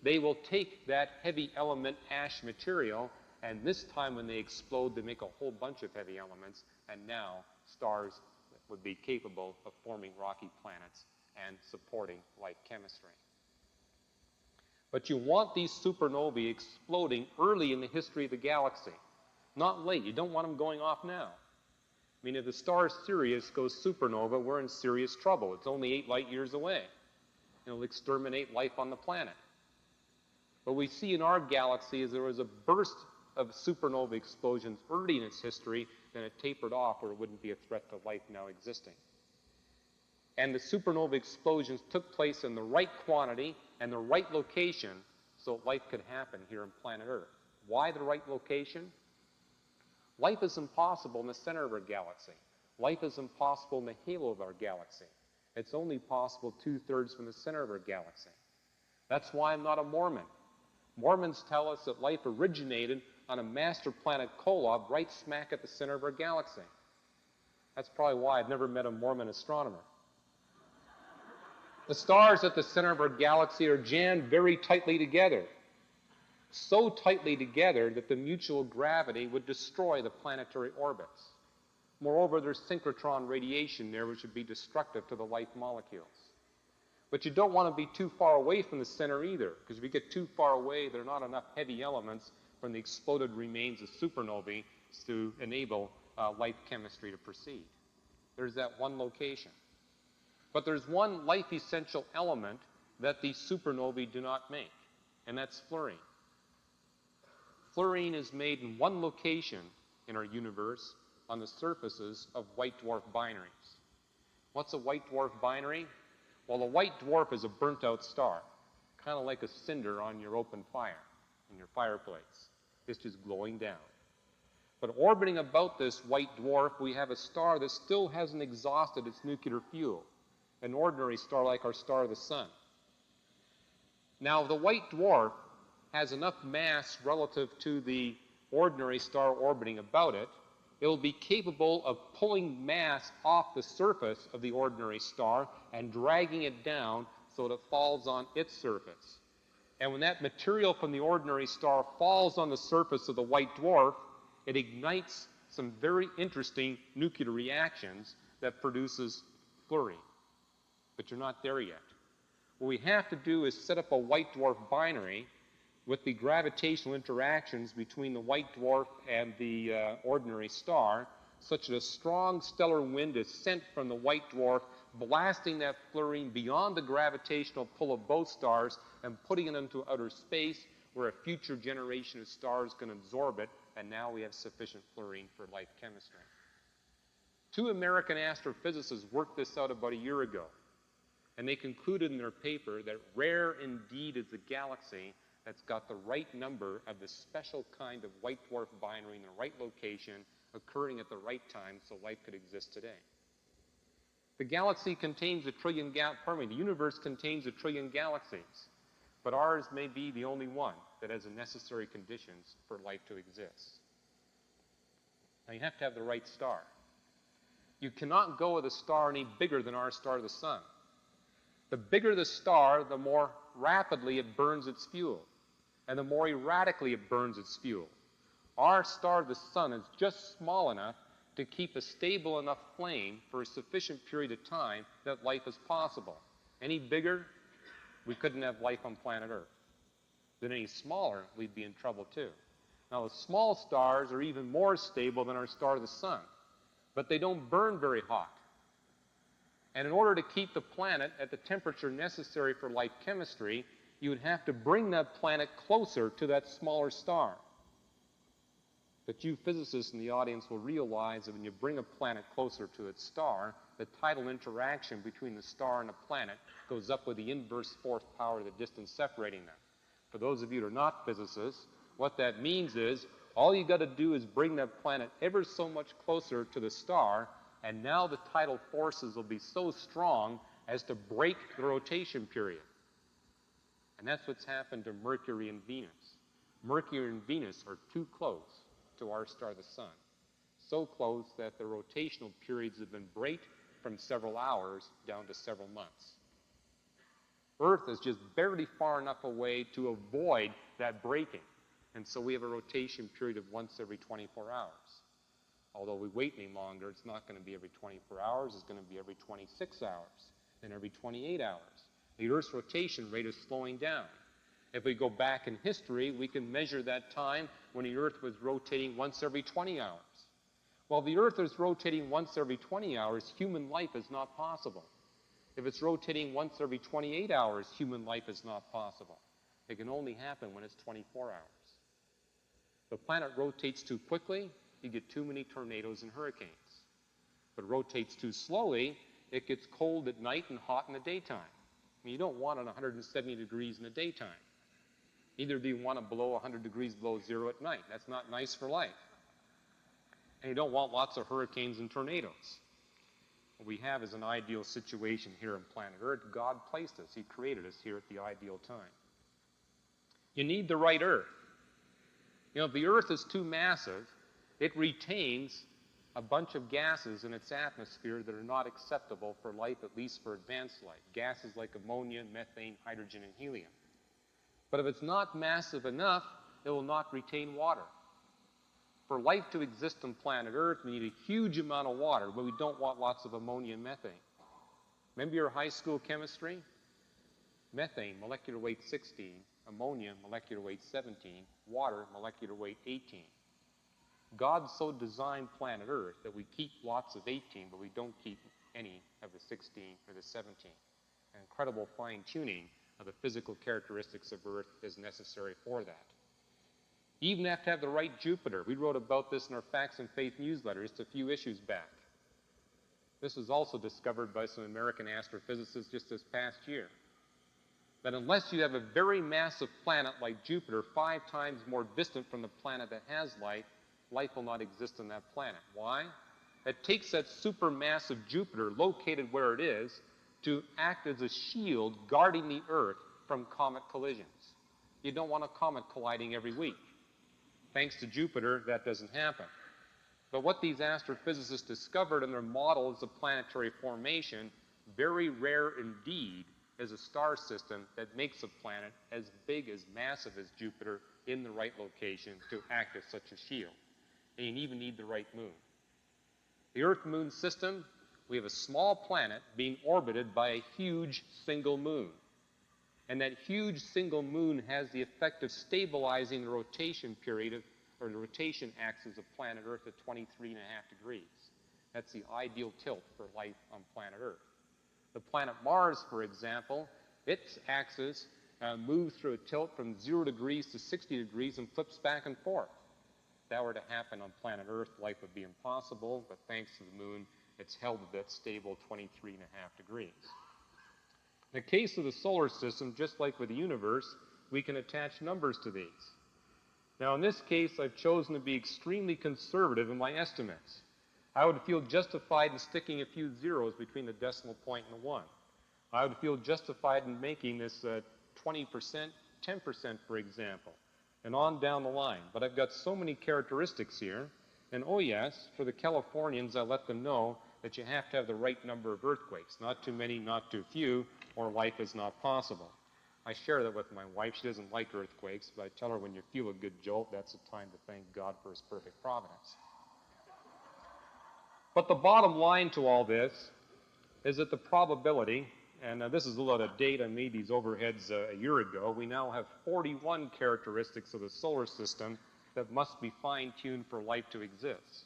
they will take that heavy element ash material, and this time when they explode, they make a whole bunch of heavy elements, and now stars would be capable of forming rocky planets and supporting light chemistry. But you want these supernovae exploding early in the history of the galaxy, not late. You don't want them going off now. I mean, if the star Sirius goes supernova, we're in serious trouble. It's only 8 light years away. It'll exterminate life on the planet. What we see in our galaxy is there was a burst of supernova explosions early in its history, then it tapered off where it wouldn't be a threat to life now existing. And the supernova explosions took place in the right quantity and the right location so life could happen here on planet Earth. Why the right location? Life is impossible in the center of our galaxy. Life is impossible in the halo of our galaxy. It's only possible 2/3 from the center of our galaxy. That's why I'm not a Mormon. Mormons tell us that life originated on a master planet Kolob right smack at the center of our galaxy. That's probably why I've never met a Mormon astronomer. The stars at the center of our galaxy are jammed very tightly together. So tightly together that the mutual gravity would destroy the planetary orbits. Moreover, there's synchrotron radiation there which would be destructive to the life molecules. But you don't want to be too far away from the center either, because if you get too far away, there are not enough heavy elements from the exploded remains of supernovae to enable life chemistry to proceed. There's that one location. But there's one life-essential element that the supernovae do not make, and that's fluorine. Fluorine is made in one location in our universe on the surfaces of white dwarf binaries. What's a white dwarf binary? Well, a white dwarf is a burnt-out star, kind of like a cinder on your open fire in your fireplace. It's just glowing down. But orbiting about this white dwarf, we have a star that still hasn't exhausted its nuclear fuel, an ordinary star like our star, the sun. Now, the white dwarf has enough mass relative to the ordinary star orbiting about it, it will be capable of pulling mass off the surface of the ordinary star and dragging it down so that it falls on its surface. And when that material from the ordinary star falls on the surface of the white dwarf, it ignites some very interesting nuclear reactions that produces fluorine. But you're not there yet. What we have to do is set up a white dwarf binary with the gravitational interactions between the white dwarf and the ordinary star, such that a strong stellar wind is sent from the white dwarf, blasting that fluorine beyond the gravitational pull of both stars and putting it into outer space, where a future generation of stars can absorb it, and now we have sufficient fluorine for life chemistry. 2 American astrophysicists worked this out about a year ago, and they concluded in their paper that rare indeed is the galaxy that's got the right number of this special kind of white dwarf binary in the right location, occurring at the right time so life could exist today. The galaxy contains the universe contains 1 trillion galaxies, but ours may be the only one that has the necessary conditions for life to exist. Now, you have to have the right star. You cannot go with a star any bigger than our star, the sun. The bigger the star, the more rapidly it burns its fuel, and the more erratically it burns its fuel. Our star, the sun, is just small enough to keep a stable enough flame for a sufficient period of time that life is possible. Any bigger, we couldn't have life on planet Earth. Then any smaller, we'd be in trouble too. Now, the small stars are even more stable than our star, the sun, but they don't burn very hot. And in order to keep the planet at the temperature necessary for life chemistry, you would have to bring that planet closer to that smaller star. But you physicists in the audience will realize that when you bring a planet closer to its star, the tidal interaction between the star and the planet goes up with the inverse fourth power of the distance separating them. For those of you who are not physicists, what that means is all you got to do is bring that planet ever so much closer to the star, and now the tidal forces will be so strong as to break the rotation period. And that's what's happened to Mercury and Venus. Mercury and Venus are too close to our star, the sun. So close that the rotational periods have been break from several hours down to several months. Earth is just barely far enough away to avoid that breaking. And so we have a rotation period of once every 24 hours. Although we wait any longer, it's not going to be every 24 hours, it's going to be every 26 hours, then every 28 hours. The Earth's rotation rate is slowing down. If we go back in history, we can measure that time when the Earth was rotating once every 20 hours. Well, if the Earth is rotating once every 20 hours, human life is not possible. If it's rotating once every 28 hours, human life is not possible. It can only happen when it's 24 hours. If the planet rotates too quickly, you get too many tornadoes and hurricanes. If it rotates too slowly, it gets cold at night and hot in the daytime. I mean, you don't want it 170 degrees in the daytime. Neither do you want it below 100 degrees below zero at night. That's not nice for life. And you don't want lots of hurricanes and tornadoes. What we have is an ideal situation here on planet Earth. God placed us. He created us here at the ideal time. You need the right Earth. You know, if the Earth is too massive, it retains a bunch of gases in its atmosphere that are not acceptable for life, at least for advanced life. Gases like ammonia, methane, hydrogen, and helium. But if it's not massive enough, it will not retain water. For life to exist on planet Earth, we need a huge amount of water, but we don't want lots of ammonia and methane. Remember your high school chemistry? Methane, molecular weight 16, ammonia, molecular weight 17, water, molecular weight 18. God so designed planet Earth that we keep lots of 18, but we don't keep any of the 16 or the 17. An incredible fine-tuning of the physical characteristics of Earth is necessary for that. You even have to have the right Jupiter. We wrote about this in our Facts and Faith newsletter just a few issues back. This was also discovered by some American astrophysicists just this past year. That unless you have a very massive planet like Jupiter, 5 times more distant from the planet that has life, life will not exist on that planet. Why? It takes that supermassive Jupiter, located where it is, to act as a shield guarding the Earth from comet collisions. You don't want a comet colliding every week. Thanks to Jupiter, that doesn't happen. But what these astrophysicists discovered in their models of planetary formation, very rare indeed, is a star system that makes a planet as big, as massive as Jupiter in the right location to act as such a shield. And you even need the right moon. The Earth-Moon system, we have a small planet being orbited by a huge single moon. And that huge single moon has the effect of stabilizing the rotation period of, or the rotation axis of planet Earth at 23.5 degrees. That's the ideal tilt for life on planet Earth. The planet Mars, for example, its axis moves through a tilt from 0 degrees to 60 degrees and flips back and forth. If that were to happen on planet Earth, life would be impossible, but thanks to the moon, it's held at that stable 23.5 degrees. In the case of the solar system, just like with the universe, we can attach numbers to these. Now, in this case, I've chosen to be extremely conservative in my estimates. I would feel justified in sticking a few zeros between the decimal point and the 1. I would feel justified in making this 20%, 10%, for example, and on down the line. But I've got so many characteristics here, and oh yes, for the Californians, I let them know that you have to have the right number of earthquakes. Not too many, not too few, or life is not possible. I share that with my wife. She doesn't like earthquakes, but I tell her when you feel a good jolt, that's the time to thank God for His perfect providence. But the bottom line to all this is that the probability, and this is a little out of date, I made these overheads a year ago, we now have 41 characteristics of the solar system that must be fine-tuned for life to exist.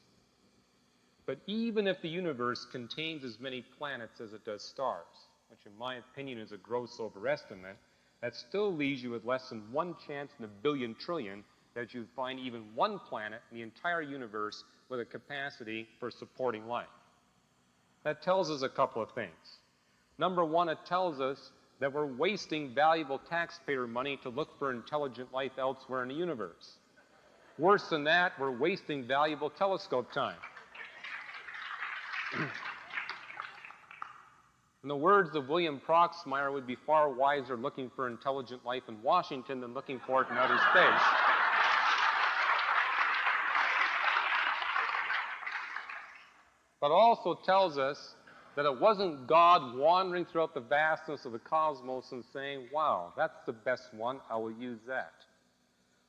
But even if the universe contains as many planets as it does stars, which in my opinion is a gross overestimate, that still leaves you with less than 1 chance in a billion trillion that you'd find even one planet in the entire universe with a capacity for supporting life. That tells us a couple of things. Number one, it tells us that we're wasting valuable taxpayer money to look for intelligent life elsewhere in the universe. Worse than that, we're wasting valuable telescope time. In the words of William Proxmire, we'd be far wiser looking for intelligent life in Washington than looking for it in outer space. But it also tells us that it wasn't God wandering throughout the vastness of the cosmos and saying, wow, that's the best one, I will use that.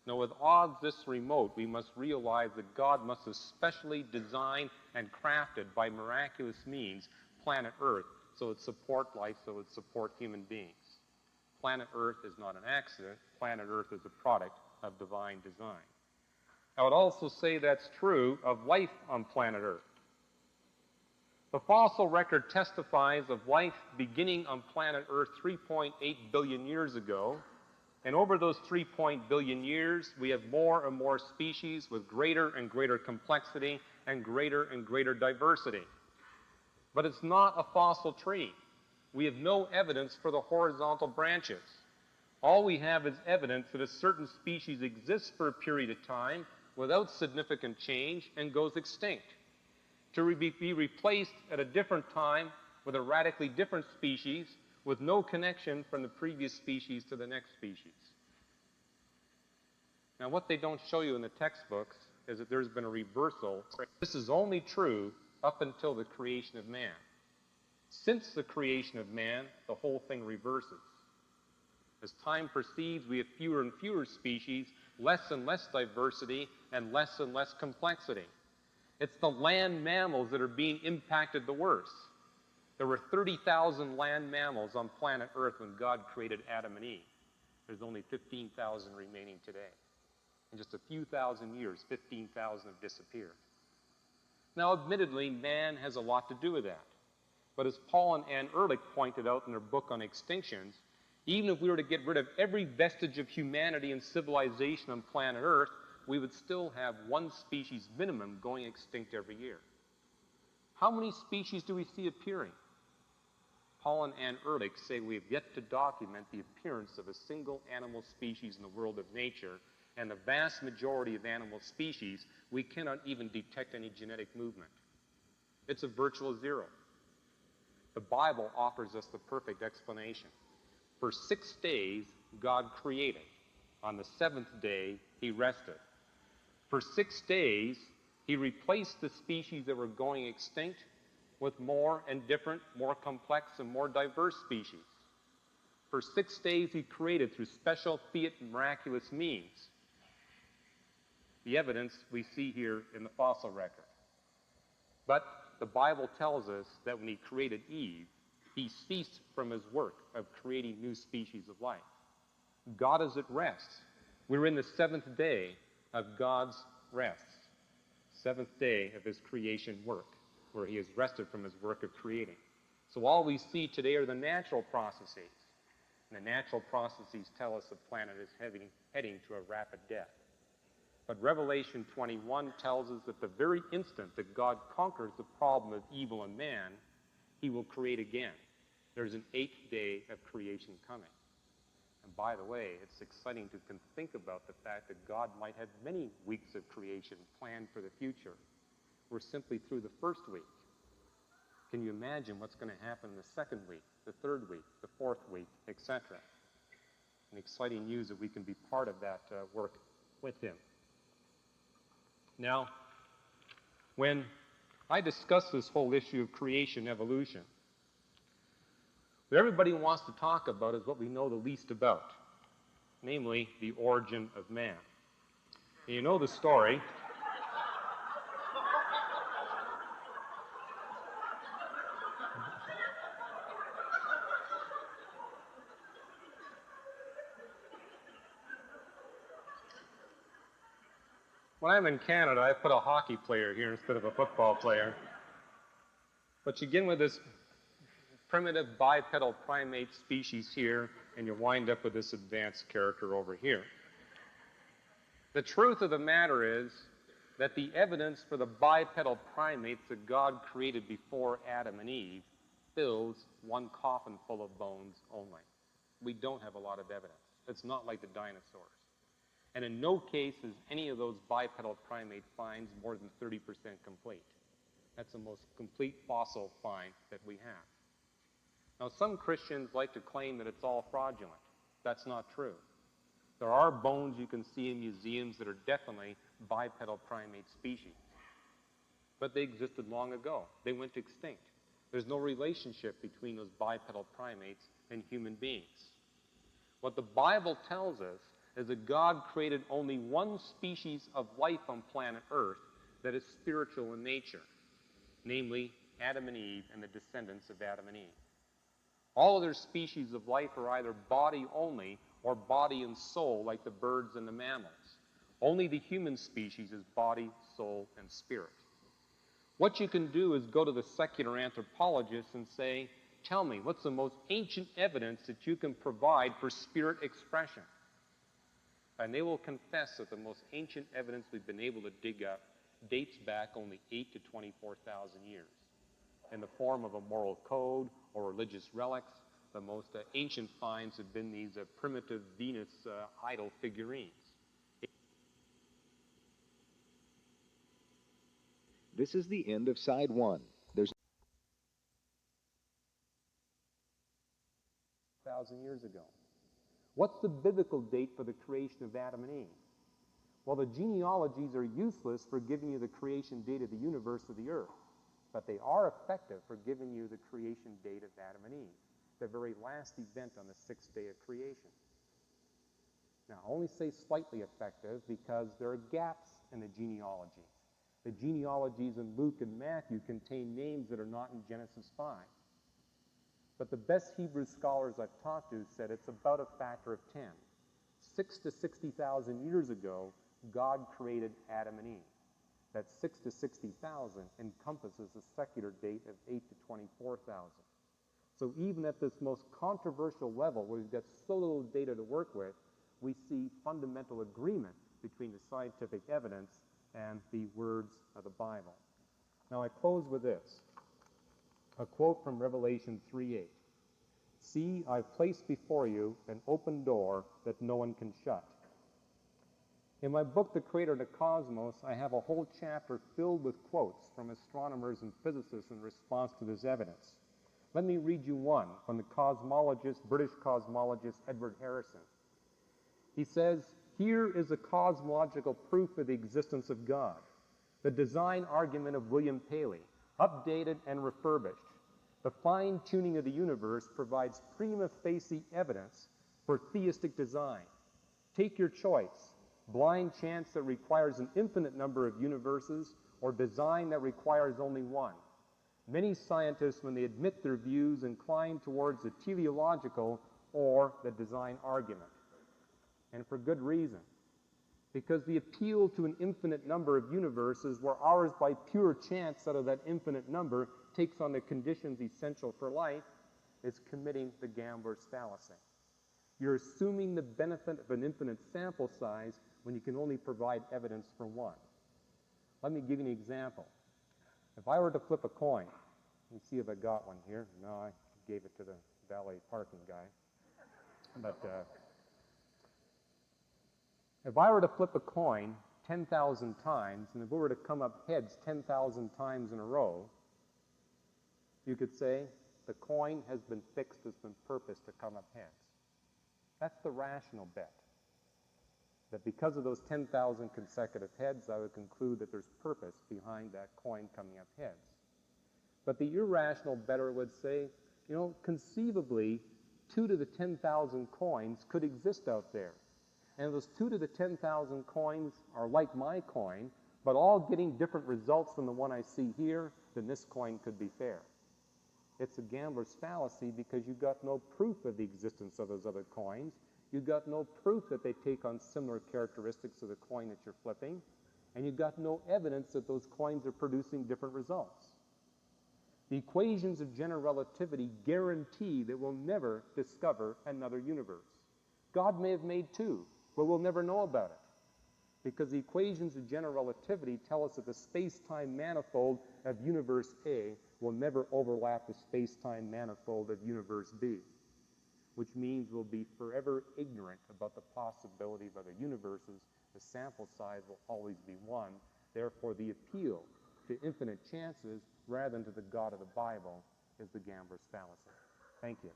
No, with odds this remote, we must realize that God must have specially designed and crafted by miraculous means planet Earth so it support life, so it support human beings. Planet Earth is not an accident. Planet Earth is a product of divine design. I would also say that's true of life on planet Earth. The fossil record testifies of life beginning on planet Earth 3.8 billion years ago, and over those 3 billion years, we have more and more species with greater and greater complexity and greater diversity. But it's not a fossil tree. We have no evidence for the horizontal branches. All we have is evidence that a certain species exists for a period of time without significant change and goes extinct, to be replaced at a different time with a radically different species with no connection from the previous species to the next species. Now, what they don't show you in the textbooks is that there's been a reversal. This is only true up until the creation of man. Since the creation of man, the whole thing reverses. As time proceeds, we have fewer and fewer species, less and less diversity, and less complexity. It's the land mammals that are being impacted the worst. There were 30,000 land mammals on planet Earth when God created Adam and Eve. There's only 15,000 remaining today. In just a few thousand years, 15,000 have disappeared. Now, admittedly, man has a lot to do with that. But as Paul and Ann Ehrlich pointed out in their book on extinctions, even if we were to get rid of every vestige of humanity and civilization on planet Earth, we would still have one species minimum going extinct every year. How many species do we see appearing? Paul and Ann Ehrlich say we have yet to document the appearance of a single animal species in the world of nature, and the vast majority of animal species, we cannot even detect any genetic movement. It's a virtual zero. The Bible offers us the perfect explanation. For 6 days, God created. On the 7th day, he rested. For 6 days, he replaced the species that were going extinct with more and different, more complex, and more diverse species. For 6 days, he created through special fiat miraculous means. The evidence we see here in the fossil record. But the Bible tells us that when he created Eve, he ceased from his work of creating new species of life. God is at rest. We're in the 7th day of God's rest. 7th day of his creation work, where he has rested from his work of creating. So all we see today are the natural processes. And the natural processes tell us the planet is heading to a rapid death. But Revelation 21 tells us that the very instant that God conquers the problem of evil in man, he will create again. There's an 8th day of creation coming. And by the way, it's exciting to think about the fact that God might have many weeks of creation planned for the future. We're simply through the 1st week. Can you imagine what's going to happen in the 2nd week, the 3rd week, the 4th week, etc.? And exciting news that we can be part of that work with him. Now, when I discuss this whole issue of creation evolution, what everybody wants to talk about is what we know the least about, namely the origin of man. And you know the story. When I'm in Canada, I put a hockey player here instead of a football player. But you begin with this primitive bipedal primate species here, and you wind up with this advanced character over here. The truth of the matter is that the evidence for the bipedal primates that God created before Adam and Eve fills one coffin full of bones only. We don't have a lot of evidence. It's not like the dinosaurs. And in no case is any of those bipedal primate finds more than 30% complete. That's the most complete fossil find that we have. Now, some Christians like to claim that it's all fraudulent. That's not true. There are bones you can see in museums that are definitely bipedal primate species. But they existed long ago. They went extinct. There's no relationship between those bipedal primates and human beings. What the Bible tells us is that God created only one species of life on planet Earth that is spiritual in nature, namely Adam and Eve and the descendants of Adam and Eve. All other species of life are either body only or body and soul, like the birds and the mammals. Only the human species is body, soul, and spirit. What you can do is go to the secular anthropologists and say, tell me, what's the most ancient evidence that you can provide for spirit expression? And they will confess that the most ancient evidence we've been able to dig up dates back only 8 to 24,000 years. In the form of a moral code or religious relics, the most ancient finds have been these primitive Venus idol figurines. This is the end of side 1. There's 1,000 years ago. What's the biblical date for the creation of Adam and Eve? Well, the genealogies are useless for giving you the creation date of the universe or the earth, but they are effective for giving you the creation date of Adam and Eve, the very last event on the 6th day of creation. Now, I only say slightly effective because there are gaps in the genealogies. The genealogies in Luke and Matthew contain names that are not in Genesis 5. But the best Hebrew scholars I've talked to said it's about a factor of 10. 6 to 60,000 years ago, God created Adam and Eve. That 6 to 60,000 encompasses a secular date of 8 to 24,000. So even at this most controversial level, where we've got so little data to work with, we see fundamental agreement between the scientific evidence and the words of the Bible. Now I close with this, a quote from Revelation 3:8. "See, I've placed before you an open door that no one can shut." In my book, The Creator of the Cosmos, I have a whole chapter filled with quotes from astronomers and physicists in response to this evidence. Let me read you one from the British cosmologist Edward Harrison. He says, "Here is a cosmological proof of the existence of God. The design argument of William Paley, updated and refurbished. The fine-tuning of the universe provides prima facie evidence for theistic design. Take your choice. Blind chance that requires an infinite number of universes, or design that requires only one. Many scientists, when they admit their views, incline towards the teleological or the design argument. And for good reason. Because the appeal to an infinite number of universes, where ours by pure chance out of that infinite number takes on the conditions essential for life, is committing the gambler's fallacy. You're assuming the benefit of an infinite sample size when you can only provide evidence for one. Let me give you an example. If I were to flip a coin, let me see if I got one here. No, I gave it to the valet parking guy. But if I were to flip a coin 10,000 times, and if it were to come up heads 10,000 times in a row, you could say the coin has been fixed, has been purposed to come up heads. That's the rational bet. That because of those 10,000 consecutive heads, I would conclude that there's purpose behind that coin coming up heads. But the irrational bettor would say, conceivably, 2 to the 10,000 coins could exist out there. And if those 2 to the 10,000 coins are like my coin, but all getting different results than the one I see here, then this coin could be fair. It's a gambler's fallacy because you've got no proof of the existence of those other coins. You've got no proof that they take on similar characteristics of the coin that you're flipping, and you've got no evidence that those coins are producing different results. The equations of general relativity guarantee that we'll never discover another universe. God may have made 2, but we'll never know about it, because the equations of general relativity tell us that the space-time manifold of universe A will never overlap the space-time manifold of universe B, which means we'll be forever ignorant about the possibility of other universes. The sample size will always be 1. Therefore, the appeal to infinite chances rather than to the God of the Bible is the gambler's fallacy. Thank you.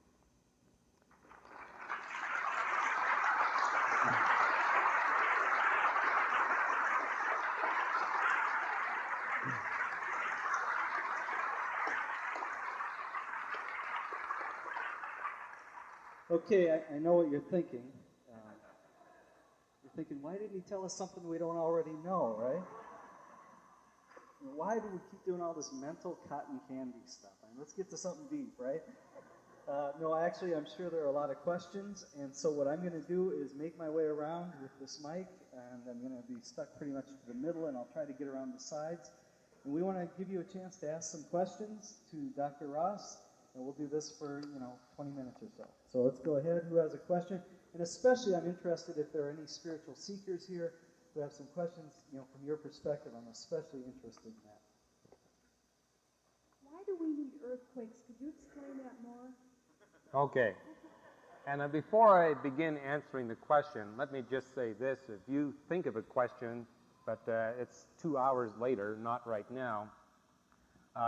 Okay, I know what you're thinking. You're thinking, why didn't he tell us something we don't already know, right? Why do we keep doing all this mental cotton candy stuff? Let's get to something deep, right? No, actually, I'm sure there are a lot of questions, and so what I'm going to do is make my way around with this mic, and I'm going to be stuck pretty much to the middle, and I'll try to get around the sides. And we want to give you a chance to ask some questions to Dr. Ross, and we'll do this for, 20 minutes or so. So let's go ahead. Who has a question? And especially, I'm interested if there are any spiritual seekers here who have some questions, from your perspective. I'm especially interested in that. Why do we need earthquakes? Could you explain that more? Okay. And before I begin answering the question, let me just say this. If you think of a question, but it's 2 hours later, not right now,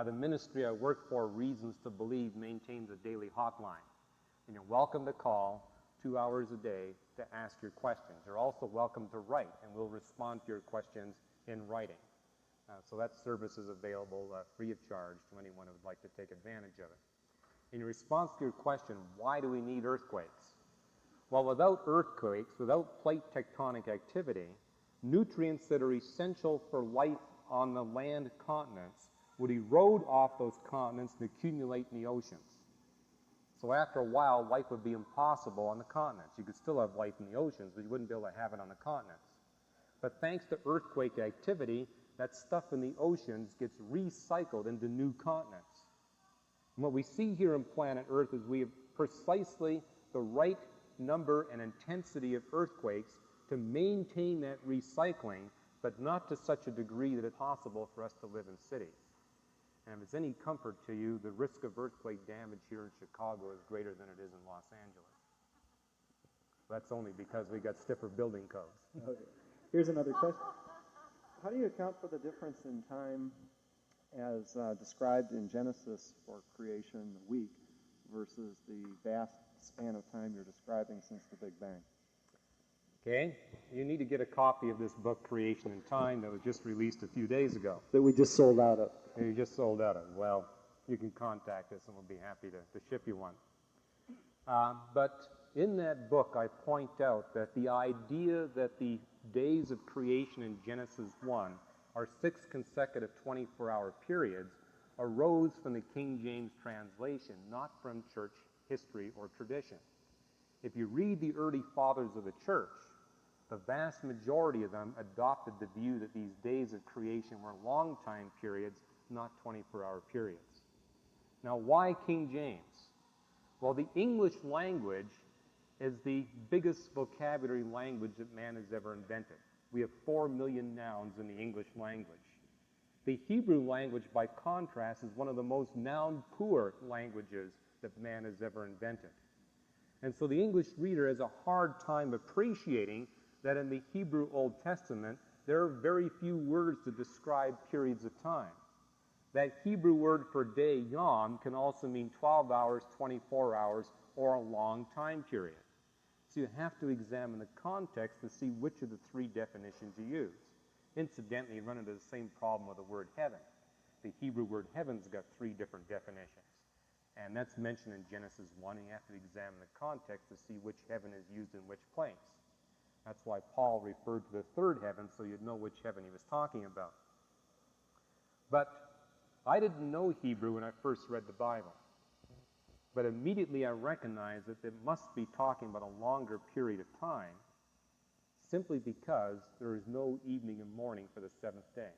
the ministry I work for, Reasons to Believe, maintains a daily hotline. And you're welcome to call 2 hours a day to ask your questions. You're also welcome to write, and we'll respond to your questions in writing. So that service is available free of charge to anyone who would like to take advantage of it. In response to your question, why do we need earthquakes? Well, without earthquakes, without plate tectonic activity, nutrients that are essential for life on the land continents would erode off those continents and accumulate in the oceans. So after a while, life would be impossible on the continents. You could still have life in the oceans, but you wouldn't be able to have it on the continents. But thanks to earthquake activity, that stuff in the oceans gets recycled into new continents. And what we see here on planet Earth is we have precisely the right number and intensity of earthquakes to maintain that recycling, but not to such a degree that it's possible for us to live in cities. And if it's any comfort to you, the risk of earthquake damage here in Chicago is greater than it is in Los Angeles. That's only because we got stiffer building codes. Okay. Here's another question. How do you account for the difference in time as described in Genesis for creation, the week, versus the vast span of time you're describing since the Big Bang? Okay? You need to get a copy of this book, Creation in Time, that was just released a few days ago. That we just sold out of. You just sold out of. Well, you can contact us and we'll be happy to ship you one. But in that book, I point out that the idea that the days of creation in Genesis 1 are 6 consecutive 24-hour periods arose from the King James translation, not from church history or tradition. If you read the early fathers of the church, the vast majority of them adopted the view that these days of creation were long time periods, not 24-hour periods. Now, why King James? Well, the English language is the biggest vocabulary language that man has ever invented. We have 4 million nouns in the English language. The Hebrew language, by contrast, is one of the most noun-poor languages that man has ever invented. And so the English reader has a hard time appreciating that in the Hebrew Old Testament, there are very few words to describe periods of time. That Hebrew word for day, yom, can also mean 12 hours, 24 hours, or a long time period. So you have to examine the context to see which of the 3 definitions you use. Incidentally, you run into the same problem with the word heaven. The Hebrew word heaven's got 3 different definitions. And that's mentioned in Genesis 1, and you have to examine the context to see which heaven is used in which place. That's why Paul referred to the 3rd heaven, so you'd know which heaven he was talking about. But I didn't know Hebrew when I first read the Bible. But immediately I recognized that it must be talking about a longer period of time, simply because there is no evening and morning for the 7th day.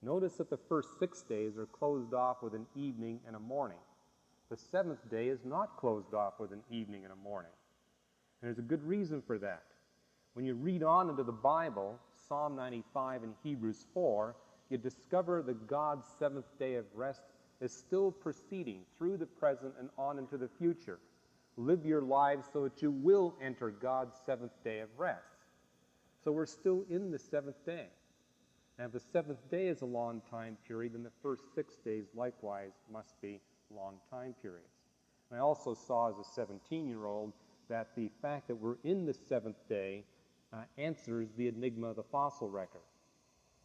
Notice that the first 6 days are closed off with an evening and a morning. The 7th day is not closed off with an evening and a morning. And there's a good reason for that. When you read on into the Bible, Psalm 95 and Hebrews 4, you discover that God's 7th day of rest is still proceeding through the present and on into the future. Live your lives so that you will enter God's 7th day of rest. So we're still in the 7th day. And if the 7th day is a long time period, then the first 6 days likewise must be long time periods. And I also saw as a 17-year-old that the fact that we're in the 7th day answers the enigma of the fossil record.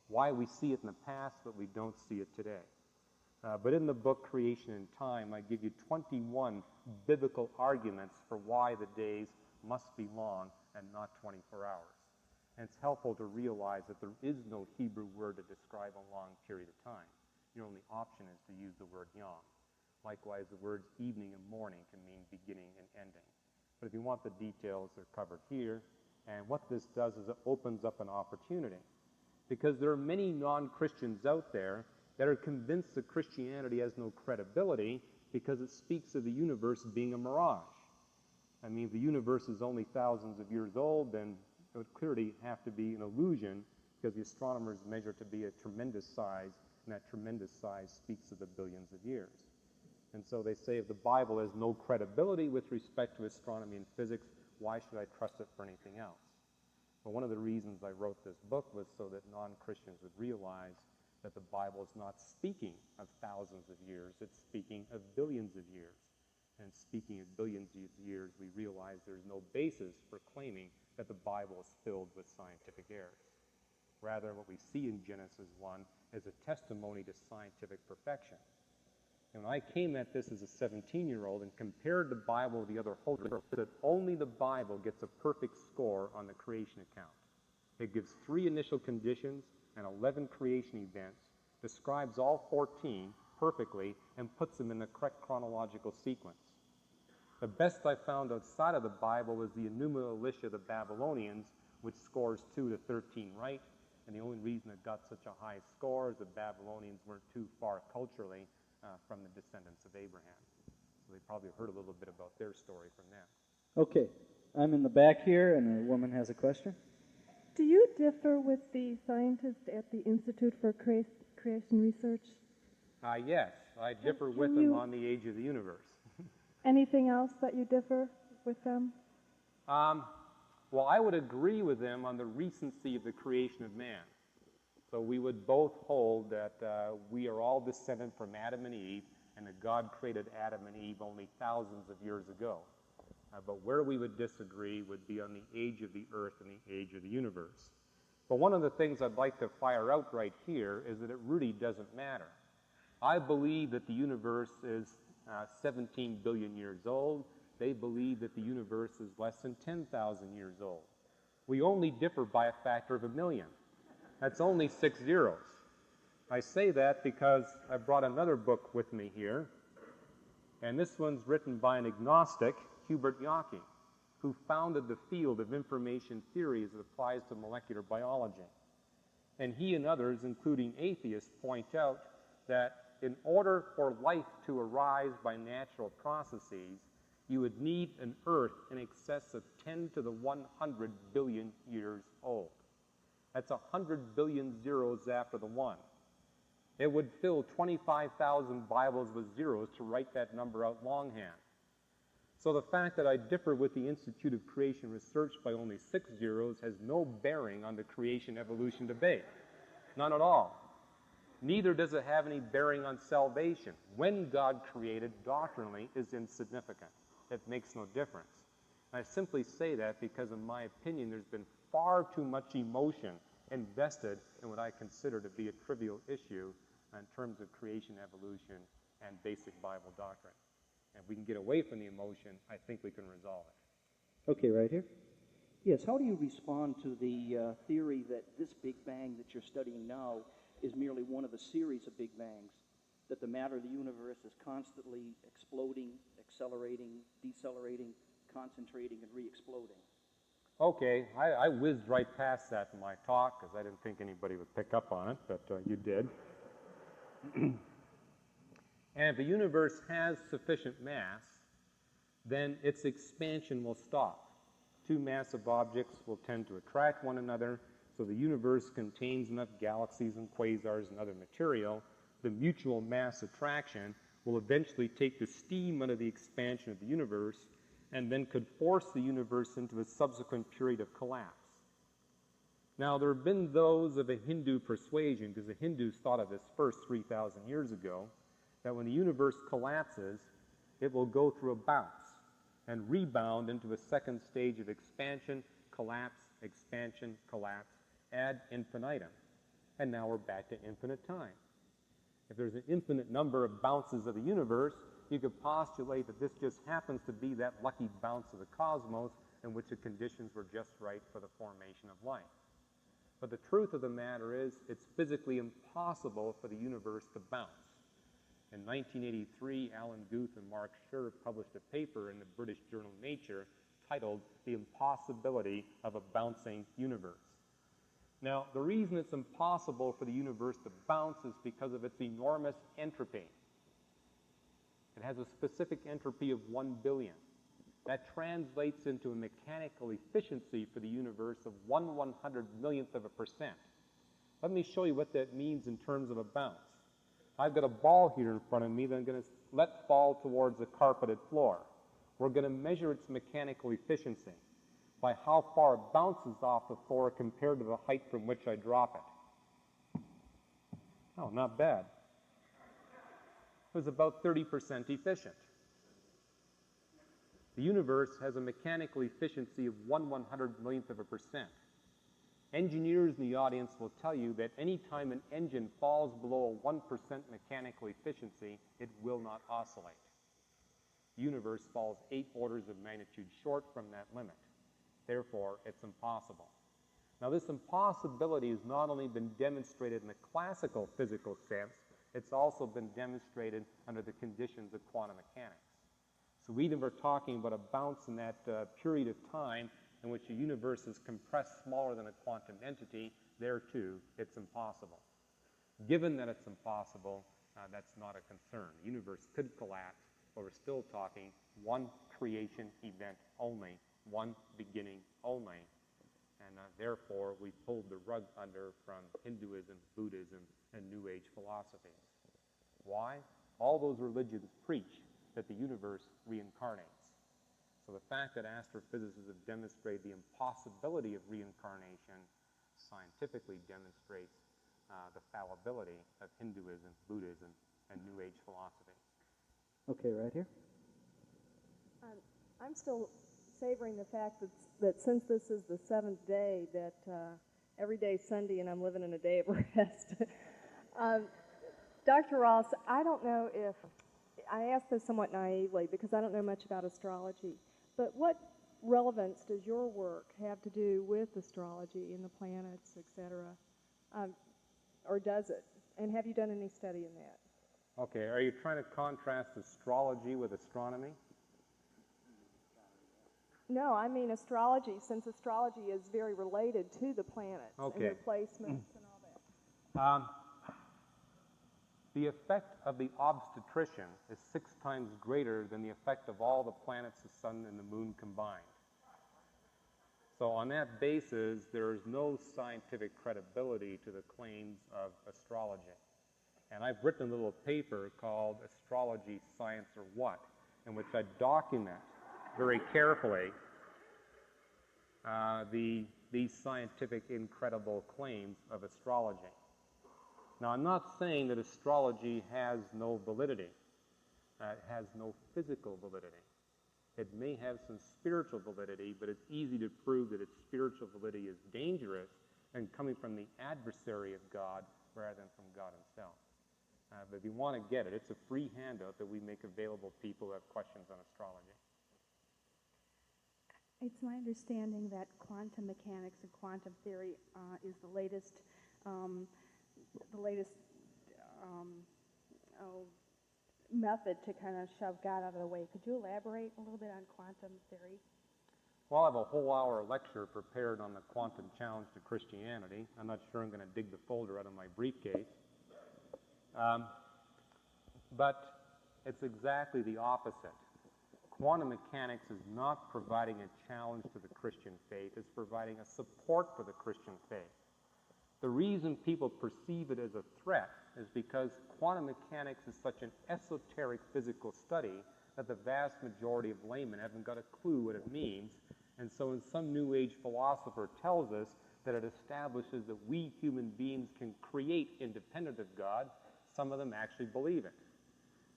Why we see it in the past, but we don't see it today. But in the book Creation in Time, I give you 21 biblical arguments for why the days must be long and not 24 hours. And it's helpful to realize that there is no Hebrew word to describe a long period of time. Your only option is to use the word yom. Likewise, the words evening and morning can mean beginning and ending. But if you want the details, they're covered here. And what this does is it opens up an opportunity. Because there are many non-Christians out there that are convinced that Christianity has no credibility because it speaks of the universe being a mirage. I mean, if the universe is only thousands of years old, then it would clearly have to be an illusion because the astronomers measure it to be a tremendous size, and that tremendous size speaks of the billions of years. And so they say if the Bible has no credibility with respect to astronomy and physics, why should I trust it for anything else? Well, one of the reasons I wrote this book was so that non-Christians would realize that the Bible is not speaking of thousands of years, it's speaking of billions of years. And speaking of billions of years, we realize there's no basis for claiming that the Bible is filled with scientific errors. Rather, what we see in Genesis 1 is a testimony to scientific perfection. And when I came at this as a 17-year-old and compared the Bible with the other holy books, that only the Bible gets a perfect score on the creation account. It gives 3 initial conditions and 11 creation events, describes all 14 perfectly, and puts them in the correct chronological sequence. The best I found outside of the Bible was the Enuma Elish of the Babylonians, which scores 2 to 13 right, and the only reason it got such a high score is the Babylonians weren't too far culturally from the descendants of Abraham. So they probably heard a little bit about their story from them. Okay. I'm in the back here, and a woman has a question. Do you differ with the scientists at the Institute for Creation Research? Yes, I differ Can with them you- on the age of the universe. Anything else that you differ with them? Well, I would agree with them on the recency of the creation of man. So we would both hold that we are all descended from Adam and Eve, and that God created Adam and Eve only thousands of years ago. But where we would disagree would be on the age of the earth and the age of the universe. But one of the things I'd like to fire out right here is that it really doesn't matter. I believe that the universe is 17 billion years old. They believe that the universe is less than 10,000 years old. We only differ by a factor of 1 million. That's only 6 zeros. I say that because I brought another book with me here, and this one's written by an agnostic, Hubert Yockey, who founded the field of information theory as it applies to molecular biology. And he and others, including atheists, point out that in order for life to arise by natural processes, you would need an Earth in excess of 10 to the 100 billion years old. That's 100 billion zeros after the 1. It would fill 25,000 Bibles with zeros to write that number out longhand. So the fact that I differ with the Institute of Creation Research by only 6 zeros has no bearing on the creation-evolution debate. None at all. Neither does it have any bearing on salvation. When God created doctrinally is insignificant. It makes no difference. I simply say that because, in my opinion, there's been far too much emotion invested in what I consider to be a trivial issue in terms of creation, evolution, and basic Bible doctrine. And if we can get away from the emotion, I think we can resolve it. Okay, right here. Yes, how do you respond to the theory that this Big Bang that you're studying now is merely one of a series of Big Bangs, that the matter of the universe is constantly exploding, accelerating, decelerating, concentrating, and re-exploding? Okay, I whizzed right past that in my talk because I didn't think anybody would pick up on it, but you did. And if the universe has sufficient mass, then its expansion will stop. Two massive objects will tend to attract one another, so the universe contains enough galaxies and quasars and other material. The mutual mass attraction will eventually take the steam out of the expansion of the universe and then could force the universe into a subsequent period of collapse. Now, there have been those of a Hindu persuasion, because the Hindus thought of this first 3,000 years ago, that when the universe collapses, it will go through a bounce and rebound into a second stage of expansion, collapse, ad infinitum. And now we're back to infinite time. If there's an infinite number of bounces of the universe, you could postulate that this just happens to be that lucky bounce of the cosmos in which the conditions were just right for the formation of life. But the truth of the matter is, it's physically impossible for the universe to bounce. In 1983, Alan Guth and Mark Scherr published a paper in the British journal Nature titled The Impossibility of a Bouncing Universe. Now, the reason it's impossible for the universe to bounce is because of its enormous entropy. It has a specific entropy of 1 billion. That translates into a mechanical efficiency for the universe of 1/100 millionth of a percent. Let me show you what that means in terms of a bounce. I've got a ball here in front of me that I'm going to let fall towards a carpeted floor. We're going to measure its mechanical efficiency by how far it bounces off the floor compared to the height from which I drop it. Oh, not bad. It was about 30% efficient. The universe has a mechanical efficiency of 1/100 millionth of a percent. Engineers in the audience will tell you that any time an engine falls below a 1% mechanical efficiency, it will not oscillate. The universe falls 8 orders of magnitude short from that limit. Therefore, it's impossible. Now, this impossibility has not only been demonstrated in the classical physical sense, it's also been demonstrated under the conditions of quantum mechanics. So even we're talking about a bounce in that period of time in which the universe is compressed smaller than a quantum entity, there too, it's impossible. Given that it's impossible, that's not a concern. The universe could collapse, but we're still talking one creation event only one beginning only. And therefore, we pulled the rug under from Hinduism, Buddhism, and New Age philosophies. Why? All those religions preach that the universe reincarnates. So the fact that astrophysicists have demonstrated the impossibility of reincarnation scientifically demonstrates the fallibility of Hinduism, Buddhism, and New Age philosophy. Okay, right here. I'm still savoring the fact that since this is the seventh day, that every day is Sunday and I'm living in a day of rest. Dr. Ross, I don't know if, I ask this somewhat naively because I don't know much about astrology, but what relevance does your work have to do with astrology and the planets, etc.? Or does it? And have you done any study in that? Okay, are you trying to contrast astrology with astronomy? No, I mean astrology, since astrology is very related to the planets and their placements and all that. The effect of the obstetrician is 6 times greater than the effect of all the planets, the sun, and the moon combined. So on that basis, there is no scientific credibility to the claims of astrology. And I've written a little paper called Astrology, Science, or What, in which I document very carefully these scientific incredible claims of astrology. Now, I'm not saying that astrology has no validity. It has no physical validity. It may have some spiritual validity, but it's easy to prove that its spiritual validity is dangerous and coming from the adversary of God rather than from God himself. But if you want to get it, it's a free handout that we make available to people who have questions on astrology. It's my understanding that quantum mechanics and quantum theory is the latest method to kind of shove God out of the way. Could you elaborate a little bit on quantum theory? Well, I have a whole hour lecture prepared on the quantum challenge to Christianity. I'm not sure I'm going to dig the folder out of my briefcase. But it's exactly the opposite. Quantum mechanics is not providing a challenge to the Christian faith. It's providing a support for the Christian faith. The reason people perceive it as a threat is because quantum mechanics is such an esoteric physical study that the vast majority of laymen haven't got a clue what it means. And so when some New Age philosopher tells us that it establishes that we human beings can create independent of God, some of them actually believe it.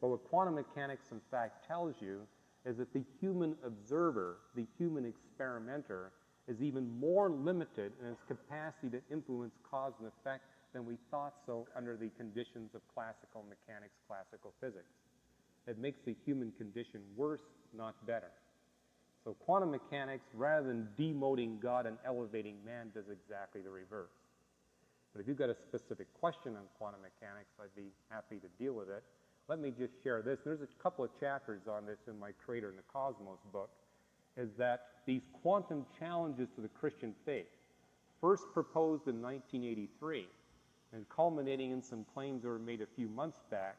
But what quantum mechanics in fact tells you is that the human observer, the human experimenter, is even more limited in its capacity to influence cause and effect than we thought so under the conditions of classical mechanics, classical physics. It makes the human condition worse, not better. So quantum mechanics, rather than demoting God and elevating man, does exactly the reverse. But if you've got a specific question on quantum mechanics, I'd be happy to deal with it. Let me just share this. There's a couple of chapters on this in my Creator and the Cosmos book, is that these quantum challenges to the Christian faith, first proposed in 1983 and culminating in some claims that were made a few months back,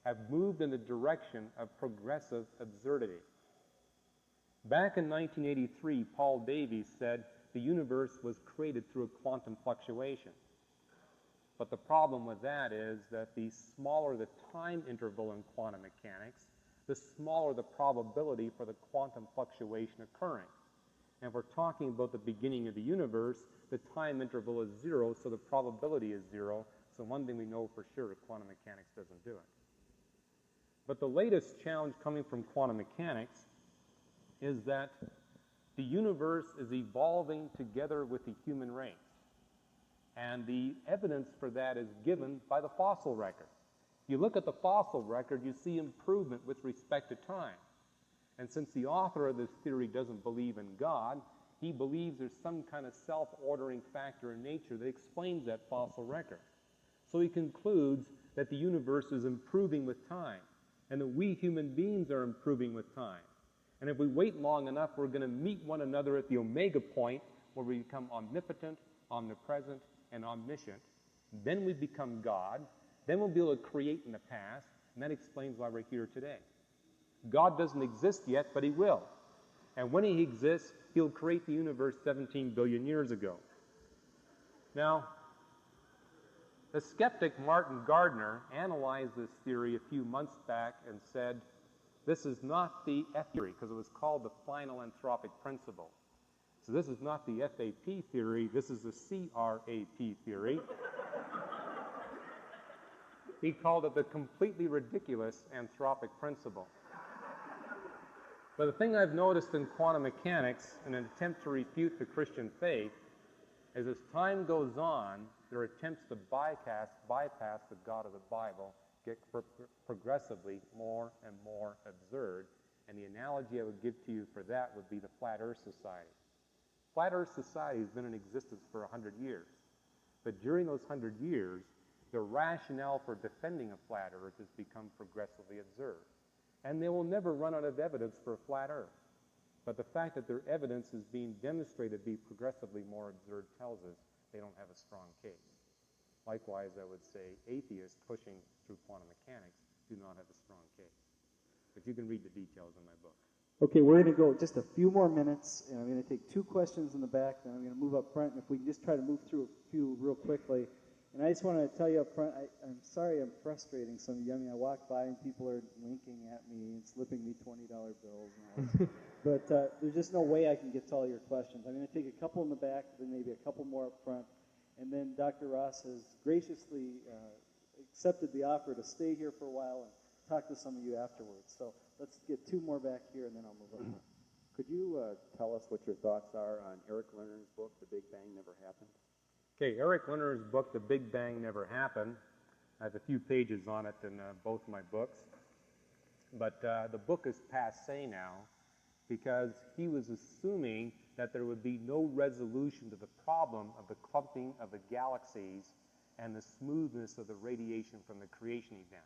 have moved in the direction of progressive absurdity. Back in 1983, Paul Davies said the universe was created through a quantum fluctuation. But the problem with that is that the smaller the time interval in quantum mechanics, the smaller the probability for the quantum fluctuation occurring. And if we're talking about the beginning of the universe, the time interval is 0, so the probability is 0. So one thing we know for sure, quantum mechanics doesn't do it. But the latest challenge coming from quantum mechanics is that the universe is evolving together with the human race. And the evidence for that is given by the fossil record. You look at the fossil record, you see improvement with respect to time. And since the author of this theory doesn't believe in God, he believes there's some kind of self-ordering factor in nature that explains that fossil record. So he concludes that the universe is improving with time, and that we human beings are improving with time. And if we wait long enough, we're going to meet one another at the omega point, where we become omnipotent, omnipresent, and omniscient. Then we become God. Then we'll be able to create in the past, and that explains why we're here today. God doesn't exist yet, but he will. And when he exists, he'll create the universe 17 billion years ago. Now, the skeptic Martin Gardner analyzed this theory a few months back and said, this is not the F theory, because it was called the final anthropic principle. So this is not the FAP theory, this is the CRAP theory. He called it the completely ridiculous anthropic principle. But the thing I've noticed in quantum mechanics, in an attempt to refute the Christian faith, is as time goes on, their attempts to bypass the God of the Bible get progressively more and more absurd. And the analogy I would give to you for that would be the Flat Earth Society. Flat Earth Society has been in existence for 100 years. But during those 100 years, the rationale for defending a flat Earth has become progressively absurd. And they will never run out of evidence for a flat Earth. But the fact that their evidence is being demonstrated to be progressively more absurd tells us they don't have a strong case. Likewise, I would say atheists pushing through quantum mechanics do not have a strong case. But you can read the details in my book. Okay, we're going to go just a few more minutes, and I'm going to take 2 questions in the back, then I'm going to move up front, and if we can just try to move through a few real quickly. And I just want to tell you up front, I'm sorry I'm frustrating some of you. I mean, I walk by and people are winking at me and slipping me $20 bills and all this. But there's just no way I can get to all your questions. I'm going to take a couple in the back, then maybe a couple more up front. And then Dr. Ross has graciously accepted the offer to stay here for a while and talk to some of you afterwards. So let's get 2 more back here, and then I'll move on. Could you tell us what your thoughts are on Eric Lerner's book, The Big Bang Never Happened? Okay, Eric Lerner's book, The Big Bang Never Happened. I have a few pages on it in both my books. But the book is passé now because he was assuming that there would be no resolution to the problem of the clumping of the galaxies and the smoothness of the radiation from the creation event.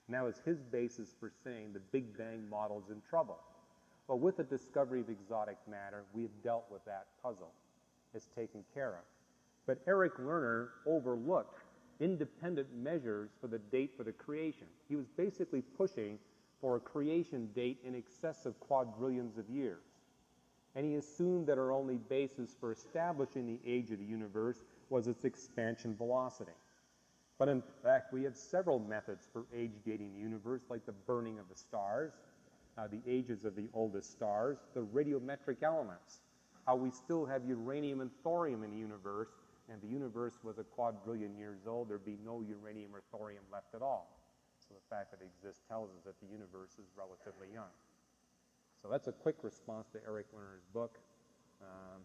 And that was his basis for saying the Big Bang model's in trouble. Well, with the discovery of exotic matter, we have dealt with that puzzle. It's taken care of. But Eric Lerner overlooked independent measures for the date for the creation. He was basically pushing for a creation date in excess of quadrillions of years. And he assumed that our only basis for establishing the age of the universe was its expansion velocity. But in fact, we have several methods for age dating the universe, like the burning of the stars, the ages of the oldest stars, the radiometric elements, how we still have uranium and thorium in the universe, and if the universe was a quadrillion years old, there'd be no uranium or thorium left at all. So the fact that it exists tells us that the universe is relatively young. So that's a quick response to Eric Lerner's book.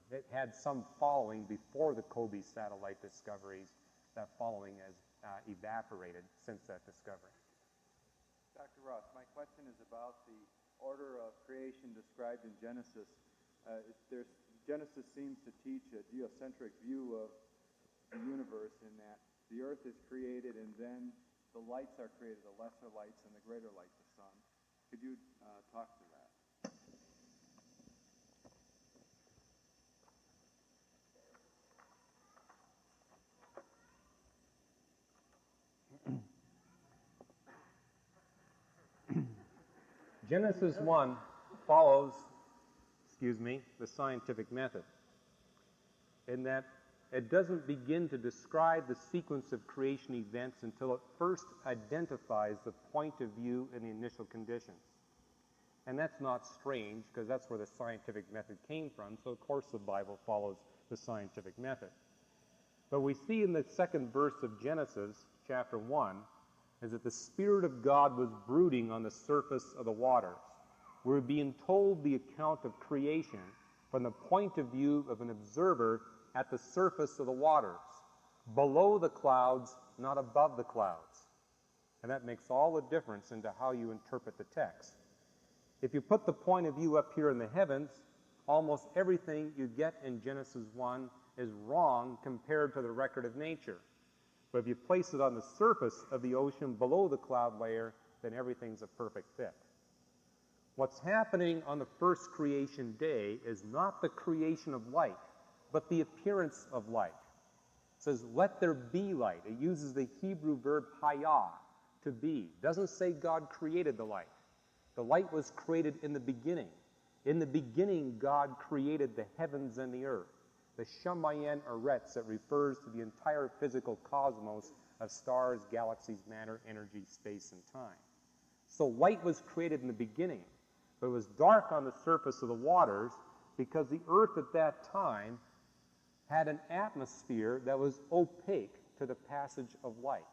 It had some following before the Kobe satellite discoveries. That following has evaporated since that discovery. Dr. Ross, my question is about the order of creation described in Genesis. Genesis seems to teach a geocentric view of the universe in that the earth is created and then the lights are created, the lesser lights and the greater light, the sun. Could you talk to that? Genesis 1 follows, the scientific method, in that it doesn't begin to describe the sequence of creation events until it first identifies the point of view and the initial conditions. And that's not strange, because that's where the scientific method came from, so of course the Bible follows the scientific method. But we see in the 2nd verse of Genesis, chapter 1, is that the Spirit of God was brooding on the surface of the waters. We're being told the account of creation from the point of view of an observer at the surface of the waters, below the clouds, not above the clouds. And that makes all the difference into how you interpret the text. If you put the point of view up here in the heavens, almost everything you get in Genesis 1 is wrong compared to the record of nature. But if you place it on the surface of the ocean below the cloud layer, then everything's a perfect fit. What's happening on the first creation day is not the creation of light, but the appearance of light. It says, let there be light. It uses the Hebrew verb hayah, to be. It doesn't say God created the light. The light was created in the beginning. In the beginning, God created the heavens and the earth. The Shamayan Eretz that refers to the entire physical cosmos of stars, galaxies, matter, energy, space, and time. So light was created in the beginning, but it was dark on the surface of the waters because the earth at that time had an atmosphere that was opaque to the passage of light.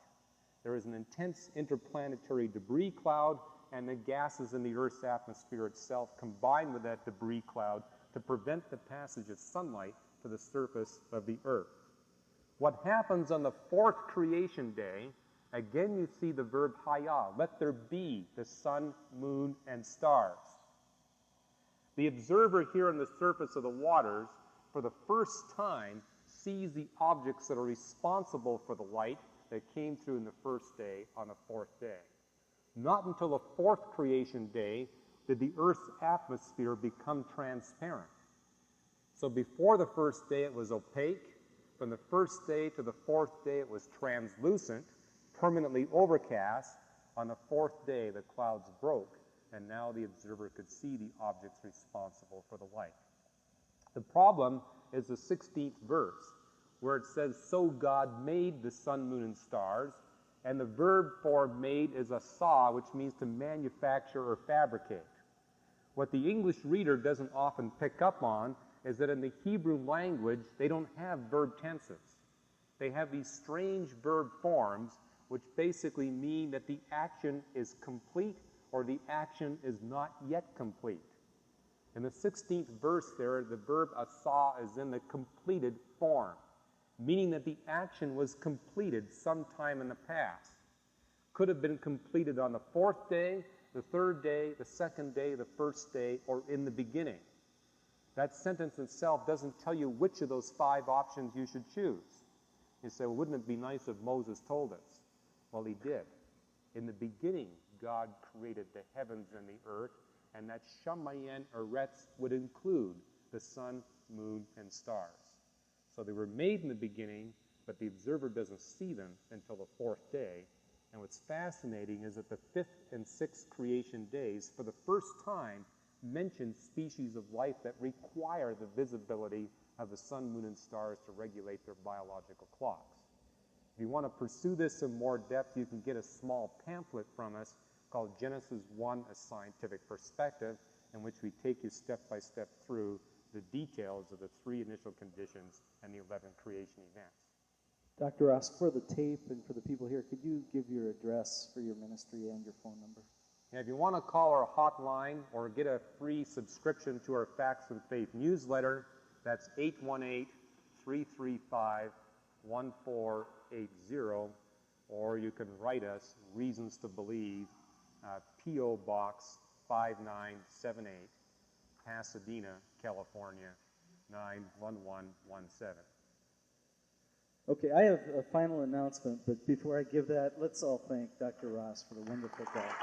There was an intense interplanetary debris cloud, and the gases in the Earth's atmosphere itself combined with that debris cloud to prevent the passage of sunlight to the surface of the Earth. What happens on the fourth creation day, again you see the verb haya, let there be the sun, moon, and stars. The observer here on the surface of the waters, for the first time, sees the objects that are responsible for the light that came through in the first day on the fourth day. Not until the fourth creation day did the Earth's atmosphere become transparent. So before the first day it was opaque. From the first day to the fourth day it was translucent, permanently overcast. On the fourth day the clouds broke, and now the observer could see the objects responsible for the light. The problem is the 16th verse, where it says, so God made the sun, moon, and stars, and the verb for made is asa, which means to manufacture or fabricate. What the English reader doesn't often pick up on is that in the Hebrew language, they don't have verb tenses. They have these strange verb forms, which basically mean that the action is complete or the action is not yet complete. In the 16th verse there, the verb asa is in the completed form, meaning that the action was completed sometime in the past. Could have been completed on the fourth day, the third day, the second day, the first day, or in the beginning. That sentence itself doesn't tell you which of those 5 options you should choose. You say, well, wouldn't it be nice if Moses told us? Well, he did. In the beginning, God created the heavens and the earth, and that Shamayan Eretz would include the sun, moon, and stars. So they were made in the beginning, but the observer doesn't see them until the fourth day. And what's fascinating is that the 5th and 6th creation days, for the first time, mention species of life that require the visibility of the sun, moon, and stars to regulate their biological clocks. If you want to pursue this in more depth, you can get a small pamphlet from us called Genesis 1, A Scientific Perspective, in which we take you step by step through the details of the 3 initial conditions and the 11 creation events. Dr. Ross, for the tape and for the people here, could you give your address for your ministry and your phone number? And if you want to call our hotline or get a free subscription to our Facts and Faith newsletter, that's 818-335-1480, or you can write us, Reasons to Believe, P.O. Box 5978, Pasadena, California, 91117. Okay, I have a final announcement, but before I give that, let's all thank Dr. Ross for the wonderful talk.